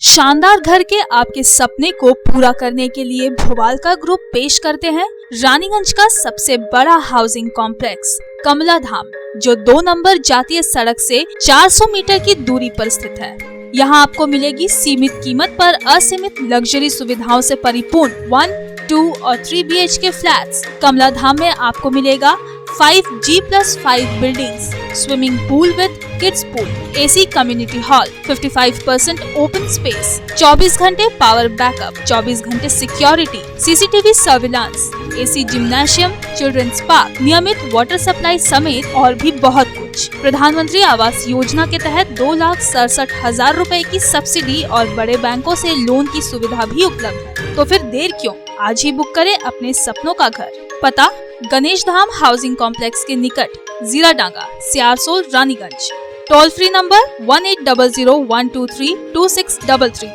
शानदार घर के आपके सपने को पूरा करने के लिए भोपाल का ग्रुप पेश करते हैं रानीगंज का सबसे बड़ा हाउसिंग कॉम्प्लेक्स कमला धाम, जो 2 नंबर जातीय सड़क से 400 मीटर की दूरी पर स्थित है। यहाँ आपको मिलेगी सीमित कीमत पर असीमित लग्जरी सुविधाओं से परिपूर्ण 1, 2 और 3 BHK फ्लैट्स। कमला धाम में आपको मिलेगा 5G+5 buildings, swimming pool with kids pool, AC community hall, 55% open space, 24 घंटे पावर बैकअप, 24 घंटे security, CCTV surveillance, AC gymnasium, children's park, नियमित वाटर सप्लाई समेत और भी बहुत कुछ। प्रधानमंत्री आवास योजना के तहत 2,67,000 रुपए की सब्सिडी और बड़े बैंकों से लोन की सुविधा भी उपलब्ध है। तो फिर देर क्यों, आज ही बुक करें अपने सपनों का घर। पता गणेश धाम हाउसिंग कॉम्प्लेक्स के निकट, Jiradanga, Searsole, Raniganj. Toll free number 1800-123-2633।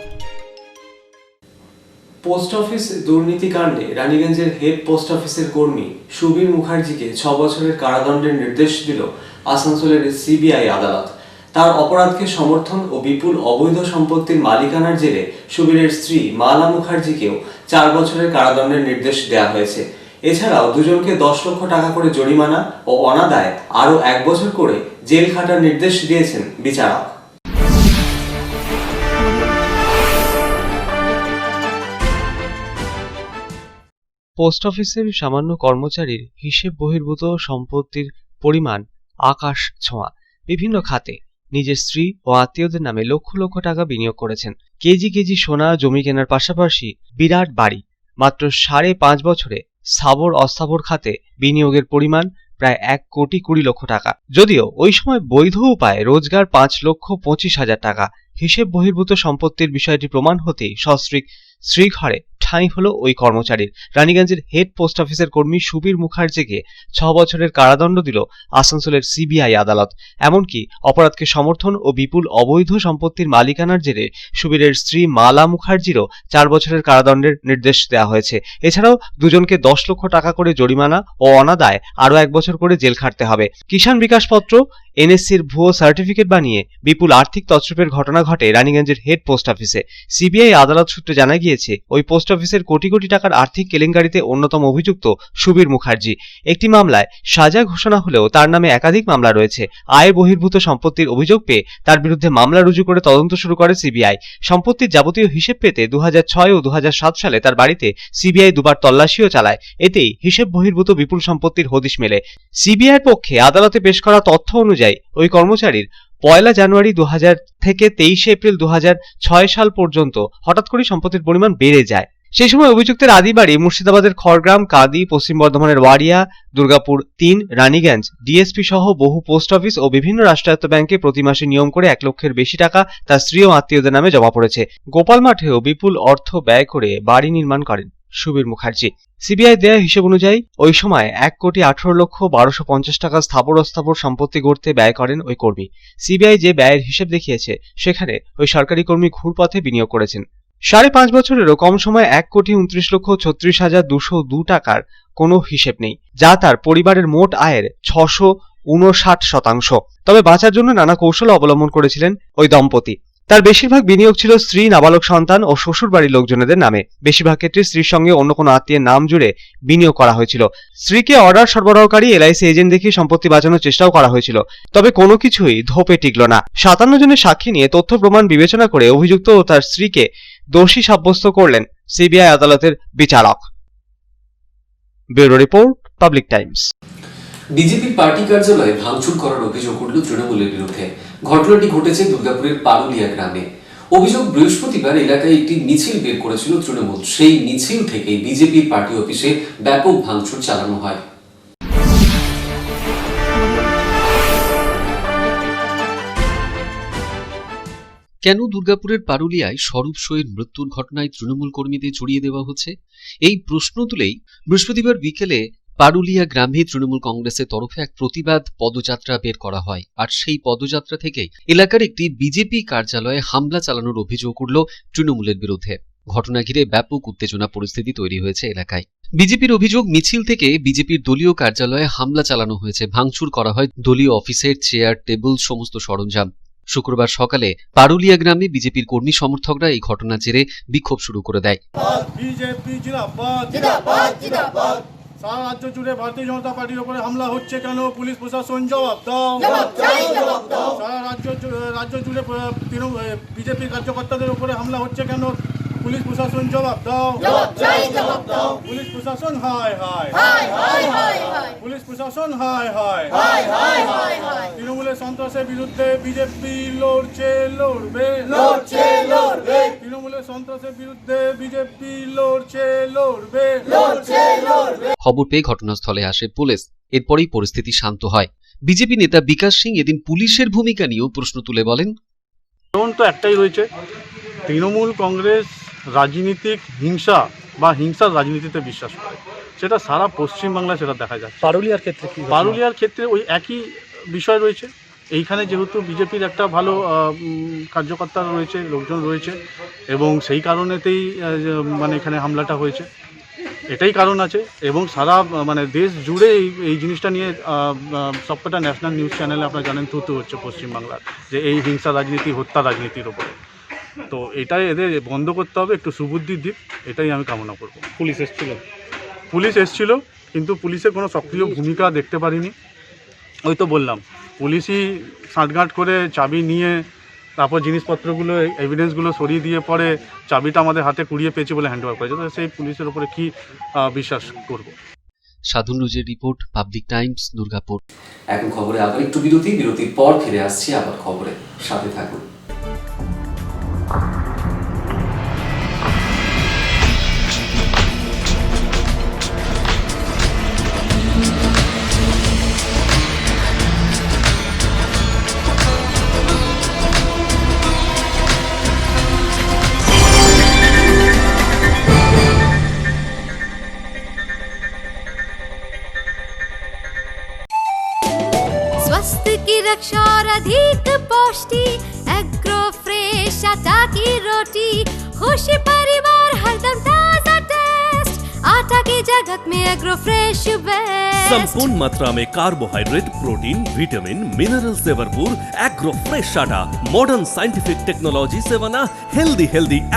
Post office দুর্নীতিকাণ্ডে রানীগঞ্জের হেড পোস্ট অফিসের কর্মী সুবীর মুখার্জিকে 6 বছরের কারাদণ্ডের নির্দেশ দিল আসানসোলের সিবিআই আদালত। তার অপরাধকে সমর্থন ও বিপুল অবৈধ সম্পত্তির মালিকানার জেরে সুবীরের স্ত্রী মালা মুখার্জিকেও 4 বছরের কারাদণ্ডের নির্দেশ দেওয়া হয়েছে। এছাড়াও দুজনকে 10 লক্ষ টাকা করে জরিমানা ও অনাদায়ে আরও 1 বছর করে জেল খাটার নির্দেশ দিয়েছেন বিচারক। পোস্ট অফিসের সামান্য কর্মচারীর হিসেব বহির্ভূত সম্পত্তির পরিমাণ আকাশ ছোঁয়া। বিভিন্ন খাতে নিজের স্ত্রী ও আত্মীয়দের নামে লক্ষ লক্ষ টাকা বিনিয়োগ করেছেন। কেজি কেজি সোনা, জমি কেনার পাশাপাশি বিরাট বাড়ি। মাত্র 5.5 বছরে স্থাবর অস্থাবর খাতে বিনিয়োগের পরিমাণ প্রায় 1,20,00,000 টাকা। যদিও ওই সময় বৈধ উপায়ে রোজগার 5,25,000 টাকা। হিসেব বহির্ভূত সম্পত্তির বিষয়টি প্রমাণ হতেই সস্ত্রীক শ্রীঘরে ঠাঁই হলো ওই কর্মচারীর। রানীগঞ্জের হেড পোস্ট অফিসের কর্মী সুবীর মুখার্জিকে 6 বছরের কারাদণ্ড দিল আসানসোলের সিবিআই আদালত। এমনকি অপরাধকে সমর্থন ও বিপুল অবৈধ সম্পত্তির মালিকানার জেরে সুবীরের স্ত্রী মালা মুখার্জিরও 4 বছরের কারাদণ্ডের নির্দেশ দেওয়া হয়েছে। এছাড়াও দুজনকে 10 লক্ষ টাকা করে জরিমানা ও অনাদায়ে আরও 1 বছর করে জেল খাটতে হবে। কিষাণ বিকাশ পত্র, এনএসসির ভুয়ো সার্টিফিকেট বানিয়ে বিপুল আর্থিক তছরূপের ঘটনা ঘটে রানীগঞ্জের হেড পোস্ট অফিসে। সিবিআই আদালত সূত্রে জানা গিয়েছে, ওই পোস্ট অফিসের কোটি কোটি টাকার আর্থিক কেলেঙ্কারিতে অন্যতম অভিযুক্ত সুবীর মুখার্জি। একটি মামলায় সাজা ঘোষণা হলেও তার নামে একাধিক মামলা রয়েছে। আয় বহির্ভূত সম্পত্তির অভিযোগ পেয়ে তার বিরুদ্ধে মামলা রুজু করে তদন্ত শুরু করে সিবিআই। সম্পত্তির যাবতীয় হিসেব পেতে 2006 ও 2007 সালে তার বাড়িতে সিবিআই দুবার তল্লাশিও চালায়। এতেই হিসেব বহির্ভূত বিপুল সম্পত্তির হদিশ মেলে। সিবিআইয়ের পক্ষে আদালতে পেশ করা তথ্য অনুযায়ী ওই কর্মচারীর 1 জানুয়ারি 2000 থেকে 23 এপ্রিল 2006 সাল পর্যন্ত হঠাৎ করে সম্পত্তির পরিমাণ বেড়ে যায়। সেই সময় অভিযুক্তের আদি বাড়ি মুর্শিদাবাদের খড়গ্রাম, কাদি, পশ্চিম বর্ধমানের ওয়ারিয়া, দুর্গাপুর 3, রানীগঞ্জ, ডিএসপি সহ বহু পোস্ট অফিস ও বিভিন্ন রাষ্ট্রায়ত্ত ব্যাংকে প্রতি মাসে নিয়ম করে 1 লক্ষের বেশি টাকা তার স্ত্রী ও আত্মীয়দের নামে জমা পড়েছে। গোপাল মাঠেও বিপুল অর্থ ব্যয় করে বাড়ি নির্মাণ করেন সুবীর মুখার্জি। সিবিআই দেয়া হিসেব অনুযায়ী ওই সময় 1,18,12,50 টাকা স্থাবর অস্থাবর সম্পত্তি গড়তে ব্যয় করেন ওই কর্মী। সিবিআই যে ব্যয়ের হিসেব দেখিয়েছে সেখানে ওই সরকারি কর্মী ঘুরপথে বিনিয়োগ করেছেন। 5.5 বছরেরও কম সময়ে 1,29,36,202 টাকার কোনো হিসেব নেই, যা তার পরিবারের মোট আয়ের 659%। তবে বাঁচার জন্য নানা কৌশল অবলম্বন করেছিলেন ওই দম্পতি। তার বেশিরভাগ বিনিয়োগ ছিল স্ত্রী, নাবালক সন্তান ও শ্বশুর বাড়ির লোকজনেদের নামে। বেশিরভাগ ক্ষেত্রে স্ত্রীর সঙ্গে অন্য কোনো আত্মীয়ের নাম জুড়ে বিনিয়োগ করা হয়েছিল। স্ত্রীকে অর্ডার সরবরাহকারী এলআইসি এজেন্ট দেখিয়ে সম্পত্তি বাঁচানোর চেষ্টাও করা হয়েছিল, তবে কোনো কিছুই ধোপে টিকল না। 57 জনের সাক্ষী নিয়ে তথ্য প্রমাণ বিবেচনা করে অভিযুক্ত ও তার স্ত্রীকে দোষী সাব্যস্ত করলেন সিবিআই আদালতের বিচারক। Bureau report, Public Times. BJP party কার্যালয়ে ভাঙচুর করার অভিযোগ উঠল তৃণমূলের বিরুদ্ধে। ঘটনাটি ঘটেছে দুর্গাপুরের পারুলিয়া গ্রামে। অভিযোগ, বৃহস্পতিবার এলাকায় একটি মিছিল বের করেছিল তৃণমূল। সেই মিছিল থেকে বিজেপির পার্টি অফিসে ব্যাপক ভাঙচুর চালানো হয়। কেন দুর্গাপুরের পারুলিয়ায় স্বরূপ সোয়ের মৃত্যুর ঘটনায় তৃণমূল কর্মীদের জড়িয়ে দেওয়া হচ্ছে, এই প্রশ্ন তুলেই বৃহস্পতিবার বিকেলে পারুলিয়া গ্রামে তৃণমূল কংগ্রেসের তরফে এক প্রতিবাদ পদযাত্রা বের করা হয়। আর সেই পদযাত্রা থেকেই এলাকার একটি বিজেপি কার্যালয়ে হামলা চালানোর অভিযোগ উঠল তৃণমূলের বিরুদ্ধে। ঘটনা ঘিরে ব্যাপক উত্তেজনা পরিস্থিতি তৈরি হয়েছে এলাকায়। বিজেপির অভিযোগ, মিছিল থেকে বিজেপির দলীয় কার্যালয়ে হামলা চালানো হয়েছে, ভাঙচুর করা হয় দলীয় অফিসের চেয়ার, টেবিল, সমস্ত সরঞ্জাম। শুক্রবার সকালে পারুলিয়া গ্রামে বিজেপির কর্মী সমর্থকরা এই ঘটনার জেরে বিক্ষোভ শুরু করে দেয়। সারা রাজ্য জুড়ে ভারতীয় জনতা পার্টির উপরে হামলা হচ্ছে কেন? পুলিশ প্রশাসন জবাব দাও। সারা রাজ্য জুড়ে বিজেপির কার্যকর্তাদের উপরে হামলা হচ্ছে কেন? পুলিশ প্রশাসন জবাব দাও। পুলিশ প্রশাসন হায় হায়, পুলিশ প্রশাসন হায় হায়। তৃণমূলের সন্ত্রাসের বিরুদ্ধে বিজেপি লড়ছে, লড়বে। তৃণমূলের সন্ত্রাসের বিরুদ্ধে বিজেপি লড়ছে, লড়বে। খবর পেয়ে ঘটনাস্থলে আসে পুলিশ। এরপরেই পরিস্থিতি শান্ত হয়। বিজেপি নেতা বিকাশ সিং এদিন পুলিশের ভূমিকা নিয়েও প্রশ্ন তুলে বলেন, কারণ তো একটাই রয়েছে, তৃণমূল কংগ্রেস রাজনীতিক হিংসা বা হিংসার রাজনীতিতে বিশ্বাস করে, সেটা সারা পশ্চিমবাংলায় সেটা দেখা যাচ্ছে। পারুলিয়ার ক্ষেত্রে কি? পারুলিয়ার ক্ষেত্রে ওই একই বিষয় রয়েছে। এইখানে যেহেতু বিজেপির একটা ভালো কার্যকর্তা রয়েছে, লোকজন রয়েছে, এবং সেই কারণেতেই মানে এখানে হামলাটা হয়েছে, এটাই কারণ আছে। এবং সারা মানে দেশ জুড়ে এই জিনিসটা নিয়ে সবকটা ন্যাশনাল নিউজ চ্যানেলে আপনারা জানেন থুতু হচ্ছে পশ্চিমবাংলার, যে এই হিংসা রাজনীতি, হত্যা রাজনীতির ওপরে। তো এটাই এদের বন্ধ করতে হবে, একটু সুবুদ্ধি দিক, এটাই আমি কামনা করব। পুলিশ এসছিল, কিন্তু পুলিশের কোনো সক্রিয় ভূমিকা দেখতে পারিনি। ওই তো বললাম, পুলিশই সাঁটগাঁট করে চাবি নিয়ে তারপর জিনিসপত্রগুলো, এভিডেন্সগুলো সরিয়ে দিয়ে পরে চাবিটা আমাদের হাতে কুড়িয়ে পেয়েছে বলে হ্যান্ড ওভার করেছে। তো সেই পুলিশের উপরে কি বিশ্বাস করব? সাধন রুজের রিপোর্ট, পাবলিক টাইমস, দুর্গাপুর। এখন খবরে আবার একটু বিরতির পর ফিরে আসছি আবার খবরে, সাথে থাকুন। स्वास्थ्य की रक्षा और अधिक पौष्टि, एग्रो फ्रेश आटा की रोटी, खुशी परिवार हरदम ताजा टेस्ट, आटा की जगत में एग्रो फ्रेश बेस्ट। संपूर्ण मात्रा में कार्बोहाइड्रेट, प्रोटीन, विटामिन, मिनरल से भरपूर एग्रो फ्रेश आटा, मॉडर्न साइंटिफिक टेक्नोलॉजी से बना हेल्दी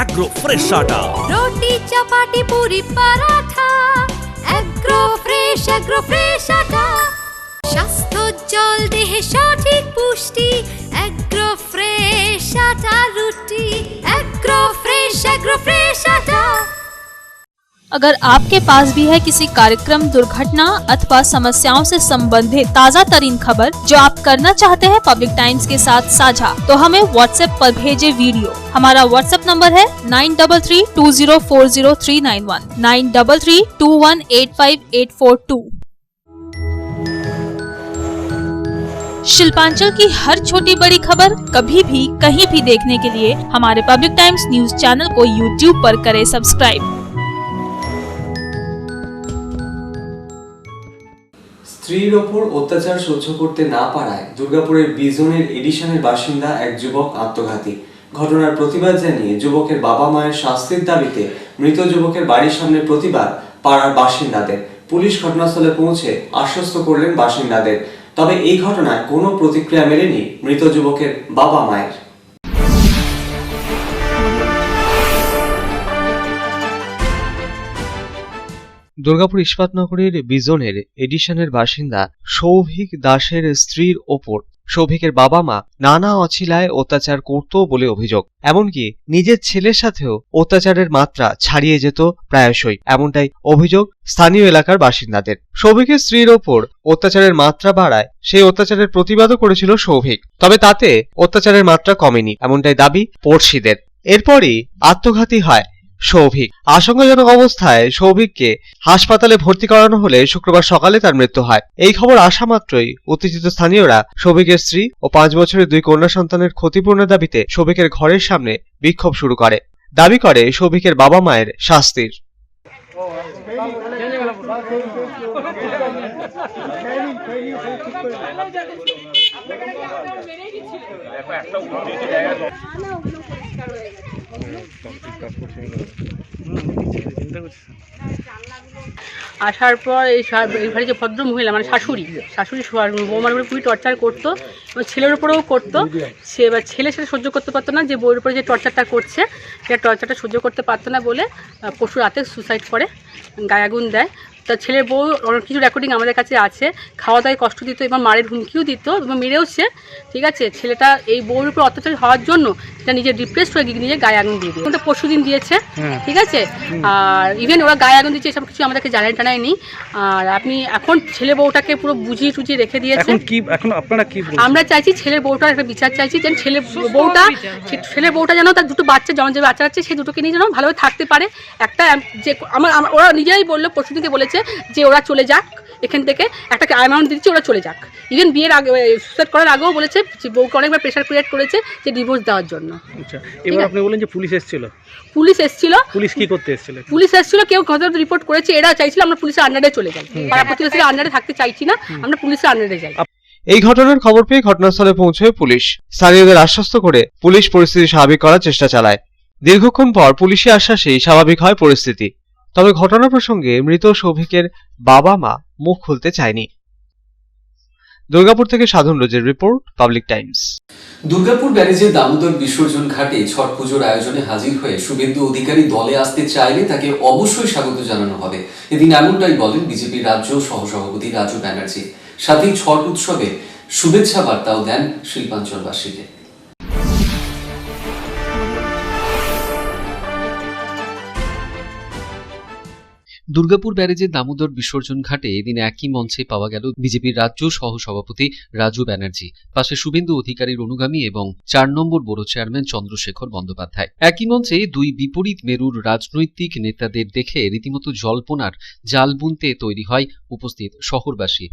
एग्रो फ्रेश आटा। रोटी, चपाती, पूरी, पराठा, एग्रो फ्रेश आटा। স্বাস্থ্যোজ্জ্বল দেহে সঠিক পুষ্টি, এগ্রো ফ্রেশ আটা রুটি, এগ্রো ফ্রেশ আটা। अगर आपके पास भी है किसी कार्यक्रम, दुर्घटना अथवा समस्याओं से संबंधित ताज़ा तरीन खबर जो आप करना चाहते हैं पब्लिक टाइम्स के साथ साझा, तो हमें व्हाट्सएप पर भेजे वीडियो। हमारा व्हाट्सएप नंबर है 9332040391, 9332185842। शिल्पांचल की हर छोटी बड़ी खबर कभी भी कहीं भी देखने के लिए हमारे पब्लिक टाइम्स न्यूज चैनल को यूट्यूब पर करें सब्सक्राइब। স্ত্রীর ওপর অত্যাচার সহ্য করতে না পারায় দুর্গাপুরের বিজনের এডিশনের বাসিন্দা এক যুবক আত্মঘাতী। ঘটনার প্রতিবাদ জানিয়ে যুবকের বাবা মায়ের শাস্তির দাবিতে মৃত যুবকের বাড়ির সামনে প্রতিবাদ পাড়ার বাসিন্দাদের। পুলিশ ঘটনাস্থলে পৌঁছে আশ্বস্ত করলেন বাসিন্দাদের। তবে এই ঘটনায় কোনো প্রতিক্রিয়া মেলেনি মৃত যুবকের বাবা মায়ের। দুর্গাপুর ইস্পাতনগরীর বিজনের এডিশনের বাসিন্দা সৌভিক দাসের স্ত্রীর ওপর সৌভিকের বাবা মা নানা অছিলায় অত্যাচার করত বলে অভিযোগ। এমনকি নিজের ছেলের সাথেও অত্যাচারের মাত্রা ছাড়িয়ে যেত প্রায়শই, এমনটাই অভিযোগ স্থানীয় এলাকার বাসিন্দাদের। সৌভিকের স্ত্রীর ওপর অত্যাচারের মাত্রা বাড়ায় সেই অত্যাচারের প্রতিবাদও করেছিল সৌভিক, তবে তাতে অত্যাচারের মাত্রা কমেনি, এমনটাই দাবি পড়শিদের। এরপরই আত্মঘাতী হয় সৌভিক। আশঙ্কাজনক অবস্থায় সৌভিককে হাসপাতালে ভর্তি করানো হলে শুক্রবার সকালে তার মৃত্যু হয়। এই খবর আসা মাত্রই উত্তেজিত স্থানীয়রা সৌভিকের স্ত্রী ও 5 বছরের 2 কন্যা সন্তানের ক্ষতিপূরণের দাবিতে সৌভিকের ঘরের সামনে বিক্ষোভ শুরু করে। দাবি করে সৌভিকের বাবা মায়ের শাস্তির। আসার পর এই বাড়ির যে ভদ্র মহিলা মানে শাশুড়ি বৌমার উপরে খুবই টর্চার করতো এবং ছেলের উপরেও করতো। সে এবার ছেলে সেটা সহ্য করতে পারতো না, যে বউয়ের উপরে যে টর্চারটা করছে সেটা টর্চারটা সহ্য করতে পারতো না বলে পরশু রাতে সুসাইড করে, গায়ে আগুন দেয়। তার ছেলের বউ অনেক কিছু রেকর্ডিং আমাদের কাছে আছে, খাওয়া দাওয়ায় কষ্ট দিত এবং মারের হুমকিও দিত এবং মেরেওছে। ঠিক আছে, ছেলেটা এই বউর উপর অত্যাচার হওয়ার জন্য সেটা নিজে ডিপ্রেসড হয়ে নিজে গায়ে আগুন দিয়ে দিয়ে ওটা পরশু দিন দিয়েছে। ঠিক আছে, আর ইভেন ওরা গায়ে আগুন দিচ্ছে এসব কিছু আমাদেরকে জানাই টানায়নি। আর আপনি এখন ছেলে বউটাকে পুরো বুঝিয়ে টুজিয়ে রেখে দিয়েছে। এখন আপনারা কি আমরা চাইছি ছেলের বউটার একটা বিচার চাইছি, যেন ছেলের বউটা যেন তার দুটো বাচ্চা যেমন যে বাচ্চা আছে সেই দুটোকে নিয়ে যেন ভালোভাবে থাকতে পারে। একটা যে ওরা নিজেরাই বললো, পরশুদিনকে বলেছে যে ওরা চলে যাক এখান থেকে, একটা অ্যামাউন্ট দিচ্ছে ওরা চলে যাক। ইভেন বিয়ের আগে সুসাইড করার আগেও বলেছে যে বউকে অনেকবার প্রেশার ক্রিয়েট করেছে যে ডিভোর্স দেওয়ার জন্য। আচ্ছা, এবার আপনি বলেন যে পুলিশ এসেছিল। পুলিশ কি করতে এসেছিল? পুলিশ এসেছিল, কেউ ঘটনা রিপোর্ট করেছে, এরা চাইছিল আমরা পুলিশের আন্ডারে চলে যাই, পাড়া প্রতিবেশীর আন্ডারে থাকতে চাইছি না, আমরা পুলিশের আন্ডারে যাই। এই ঘটনার খবর পেয়ে ঘটনাস্থলে পৌঁছয় পুলিশ। স্থানীয়দের আশ্বস্ত করে পুলিশ পরিস্থিতি স্বাভাবিক করার চেষ্টা চালায়। দীর্ঘক্ষণ পর পুলিশি আশ্বাসেই স্বাভাবিক হয় পরিস্থিতি। তবে ঘটনা প্রসঙ্গে মৃত সৌভিকের বাবা মা মুখ খুলতে চায়নি। দুর্গাপুর থেকে সাধন রোজের রিপোর্ট, পাবলিক টাইমস। দুর্গাপুর ব্যারেজের দামোদর বিসর্জন ঘাটে ছট পুজোর আয়োজনে হাজির হয়ে শুভেন্দু অধিকারী দলে আসতে চাইলে তাকে অবশ্যই স্বাগত জানানো হবে। এদিন এমনটাই বলেন বিজেপির রাজ্য সহসভাপতি রাজু ব্যানার্জি। সাথেই ছট উৎসবে শুভেচ্ছা বার্তাও দেন শিল্পাঞ্চলবাসীকে। দুর্গাপুর ব্যারেজের দামোদর বিসর্জন ঘাটে এদিন একই মঞ্চে পাওয়া গেল বিজেপির রাজ্য সহ সভাপতি রাজু ব্যানার্জি, পাশে শুভেন্দু অধিকারীর অনুগামী এবং 4 নম্বর বড় চেয়ারম্যান চন্দ্রশেখর বন্দ্যোপাধ্যায়। একই মঞ্চে দুই বিপরীত মেরুর রাজনৈতিক নেতাদের দেখে রীতিমতো জল্পনার জাল বুনতে তৈরি হয় উপস্থিত শহরবাসী।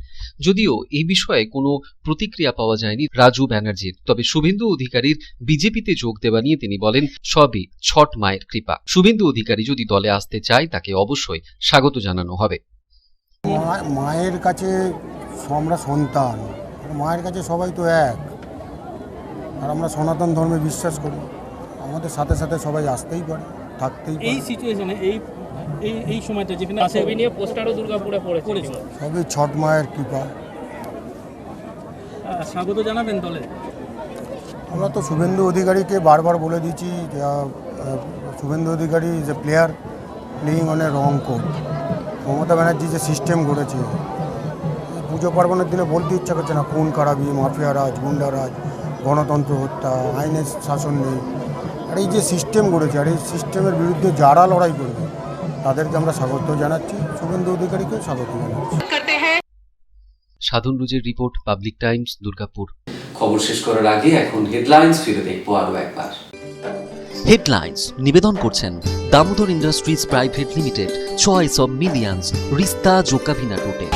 যদিও এই বিষয়ে কোনো প্রতিক্রিয়া পাওয়া যায়নি রাজু ব্যানার্জির, তবে শুভেন্দু অধিকারীর বিজেপিতে যোগ দেওয়া নিয়ে তিনি বলেন সবই ছট মায়ের কৃপা। শুভেন্দু অধিকারী যদি দলে আসতে চায় তাকে অবশ্যই স্বাগত জানানো হবে। মায়ের কাছে আমরা সন্তান, মায়ের কাছে সবাই তো এক, আর আমরা সনাতন ধর্মে বিশ্বাস করি, আমাদের সাথে সাথে সবাই আসতেই পারে, থাকতেই পারে। এই সিচুয়েশনে এই সময়টা যেখানে ছবি নিয়ে পোস্টারও দুর্গাপুরে পড়েছে, সবই ছট মায়ের কৃপা। স্বাগত জানাবেন দলে? আমরা তো শুভেন্দু অধিকারীকে বারবার বলে দিচ্ছি, Suvendu Adhikari is a player playing on a wrong code. Mamata Banerjee যে সিস্টেম গড়েছে, পুজো পার্বণের দিনে বলতে ইচ্ছা করছে না, খুন খারাপি, মাফিয়া রাজ, গুন্ডা রাজ, গণতন্ত্র হত্যা, আইনের শাসন নেই। আর এই যে সিস্টেম গড়েছে, আর এই সিস্টেমের বিরুদ্ধে যারা লড়াই করবে তাদেরকে আমরা স্বাগত জানাচ্ছি, শুভেন্দু অধিকারীকে স্বাগত জানাচ্ছি। সাধন রোজের রিপোর্ট, পাবলিক টাইমস, দুর্গাপুর। খবর শেষ করার আগে এখন হেডলাইন্স ফিরে দেখবো আরো একবার। হেডলাইন্স নিবেদন করছেন Damodar industries private limited, choice of millions, রিস্তা জোকাভিনা রুটে।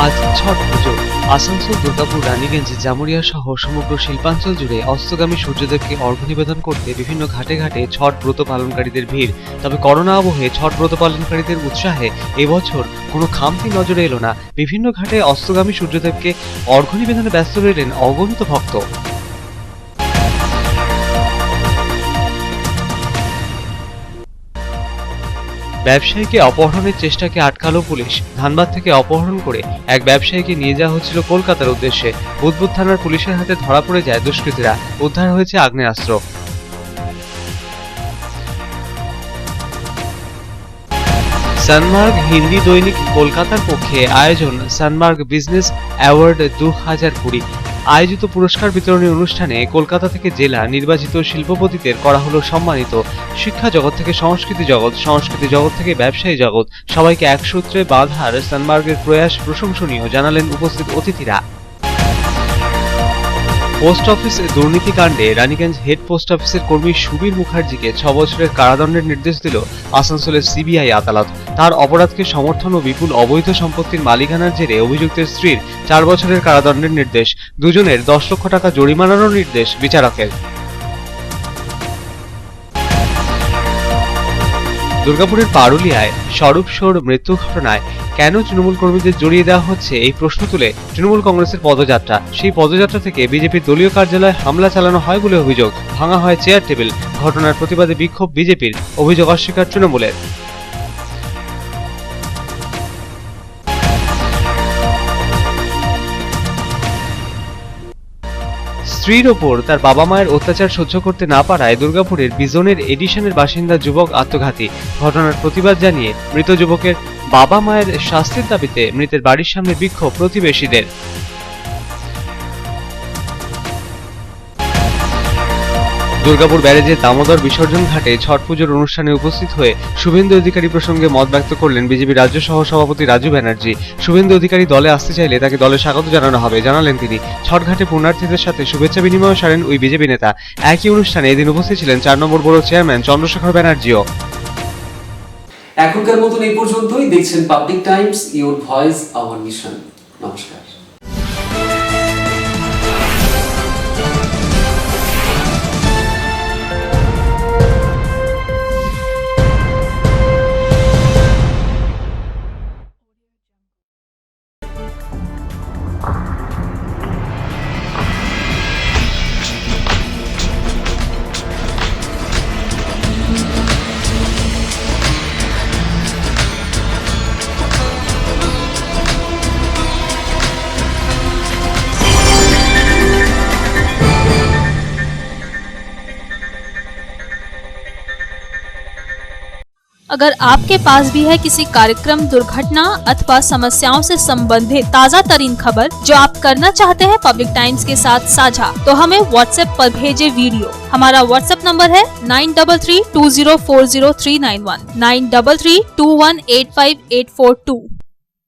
আজ ছট পুজো। আসানসোল, দুর্গাপুর, রানীগঞ্জ, জামুরিয়া সহ সমগ্র শিল্পাঞ্চল জুড়ে অস্তগামী সূর্যদেবকে অর্ঘ্য নিবেদন করতে বিভিন্ন ঘাটে ঘাটে ছট ব্রত পালনকারীদের ভিড়। তবে করোনা আবহে ছট ব্রত পালনকারীদের উৎসাহে এবছর কোনো খামতি নজরে এলো না। বিভিন্ন ঘাটে অস্তগামী সূর্যদেবকে অর্ঘ্য নিবেদনে ব্যস্ত রইলেন অগণিত ভক্ত। ব্যবসায়ীকে অপহরণের চেষ্টাকে আটকালো পুলিশ। ধানবাদ থেকে অপহরণ করে এক ব্যবসায়ীকে নিয়ে যাওয়া হচ্ছিল কলকাতার উদ্দেশ্যে। বুধবুদ থানার পুলিশের হাতে ধরা পড়ে যায় দুষ্কৃতীরা। উদ্ধার হয়েছে আগ্নেয়াস্ত্র। সানমার্গ হিন্দি দৈনিক কলকাতার পক্ষে আয়োজন সানমার্গ বিজনেস অ্যাওয়ার্ড 2020 আয়োজিত পুরস্কার বিতরণী অনুষ্ঠানে কলকাতা থেকে জেলা নির্বাচিত শিল্পপতিদের করা হলো সম্মানিত। শিক্ষা জগৎ থেকে সংস্কৃতি জগৎ, সংস্কৃতি জগৎ থেকে ব্যবসায়ী জগৎ, সবাইকে এক সূত্রে বাঁধার সানমার্গের প্রয়াস প্রশংসনীয় জানালেন উপস্থিত অতিথিরা। পোস্ট অফিস দুর্নীতিকাণ্ডে রানীগঞ্জ হেড পোস্ট অফিসের কর্মী সুবীর মুখার্জিকে 6 বছরের কারাদণ্ডের নির্দেশ দিল আসানসোলের সিবিআই আদালত। তার অপরাধকে সমর্থন ও বিপুল অবৈধ সম্পত্তির মালিকানার জেরে অভিযুক্তের স্ত্রীর 4 বছরের কারাদণ্ডের নির্দেশ, দুজনের 10 লক্ষ টাকা জরিমানারও নির্দেশ বিচারকের। দুর্গাপুরের পারুলিয়ায় স্বরূপ শোর মৃত্যু ঘটনায় কেন তৃণমূল কর্মীদের জড়িয়ে দেওয়া হচ্ছে এই প্রশ্ন তুলে তৃণমূল কংগ্রেসের পদযাত্রা। সেই পদযাত্রা থেকে বিজেপির দলীয় কার্যালয়ে হামলা চালানো হয় বলে অভিযোগ, ভাঙা হয় চেয়ার টেবিল। ঘটনার প্রতিবাদে বিক্ষোভ বিজেপির, অভিযোগ অস্বীকার তৃণমূলের। স্ত্রীর ওপর তার বাবা মায়ের অত্যাচার সহ্য করতে না পারায় দুর্গাপুরের বিজনের এডিশনের বাসিন্দা যুবক আত্মঘাতী। ঘটনার প্রতিবাদ জানিয়ে মৃত যুবকের বাবা মায়ের শাস্তির দাবিতে মৃতের বাড়ির সামনে বিক্ষোভ প্রতিবেশীদের। দুর্গাপুর ব্যারেজের দামোদর বিসর্জন ঘাটে ছট পুজোর অনুষ্ঠানে উপস্থিত হয়ে শুভেন্দু অধিকারী প্রসঙ্গে মত ব্যক্ত করলেন বিজেপি রাজ্য সহ সভাপতি রাজু ব্যানার্জি। শুভেন্দু অধিকারী দলে আসতে চাইলে তাকে দলে স্বাগত জানানো হবে জানালেন তিনি। ছটঘাটে পুণ্যার্থীদের সাথে শুভেচ্ছা বিনিময় সারেন ওই বিজেপি নেতা। একই অনুষ্ঠানে এদিন উপস্থিত ছিলেন 4 নম্বর বোর্ড চেয়ারম্যান চন্দ্রশেখর ব্যানার্জিও। এখনকার মতন এই পর্যন্তই। দেখছেন public Times, your voice hour mission. নমস্কার। अगर आपके पास भी है किसी कार्यक्रम, दुर्घटना अथवा समस्याओं से संबंधित ताज़ा तरीन खबर जो आप करना चाहते हैं पब्लिक टाइम्स के साथ साझा, तो हमें व्हाट्सएप पर भेजे वीडियो। हमारा व्हाट्सएप नंबर है 9332040391 9332185842।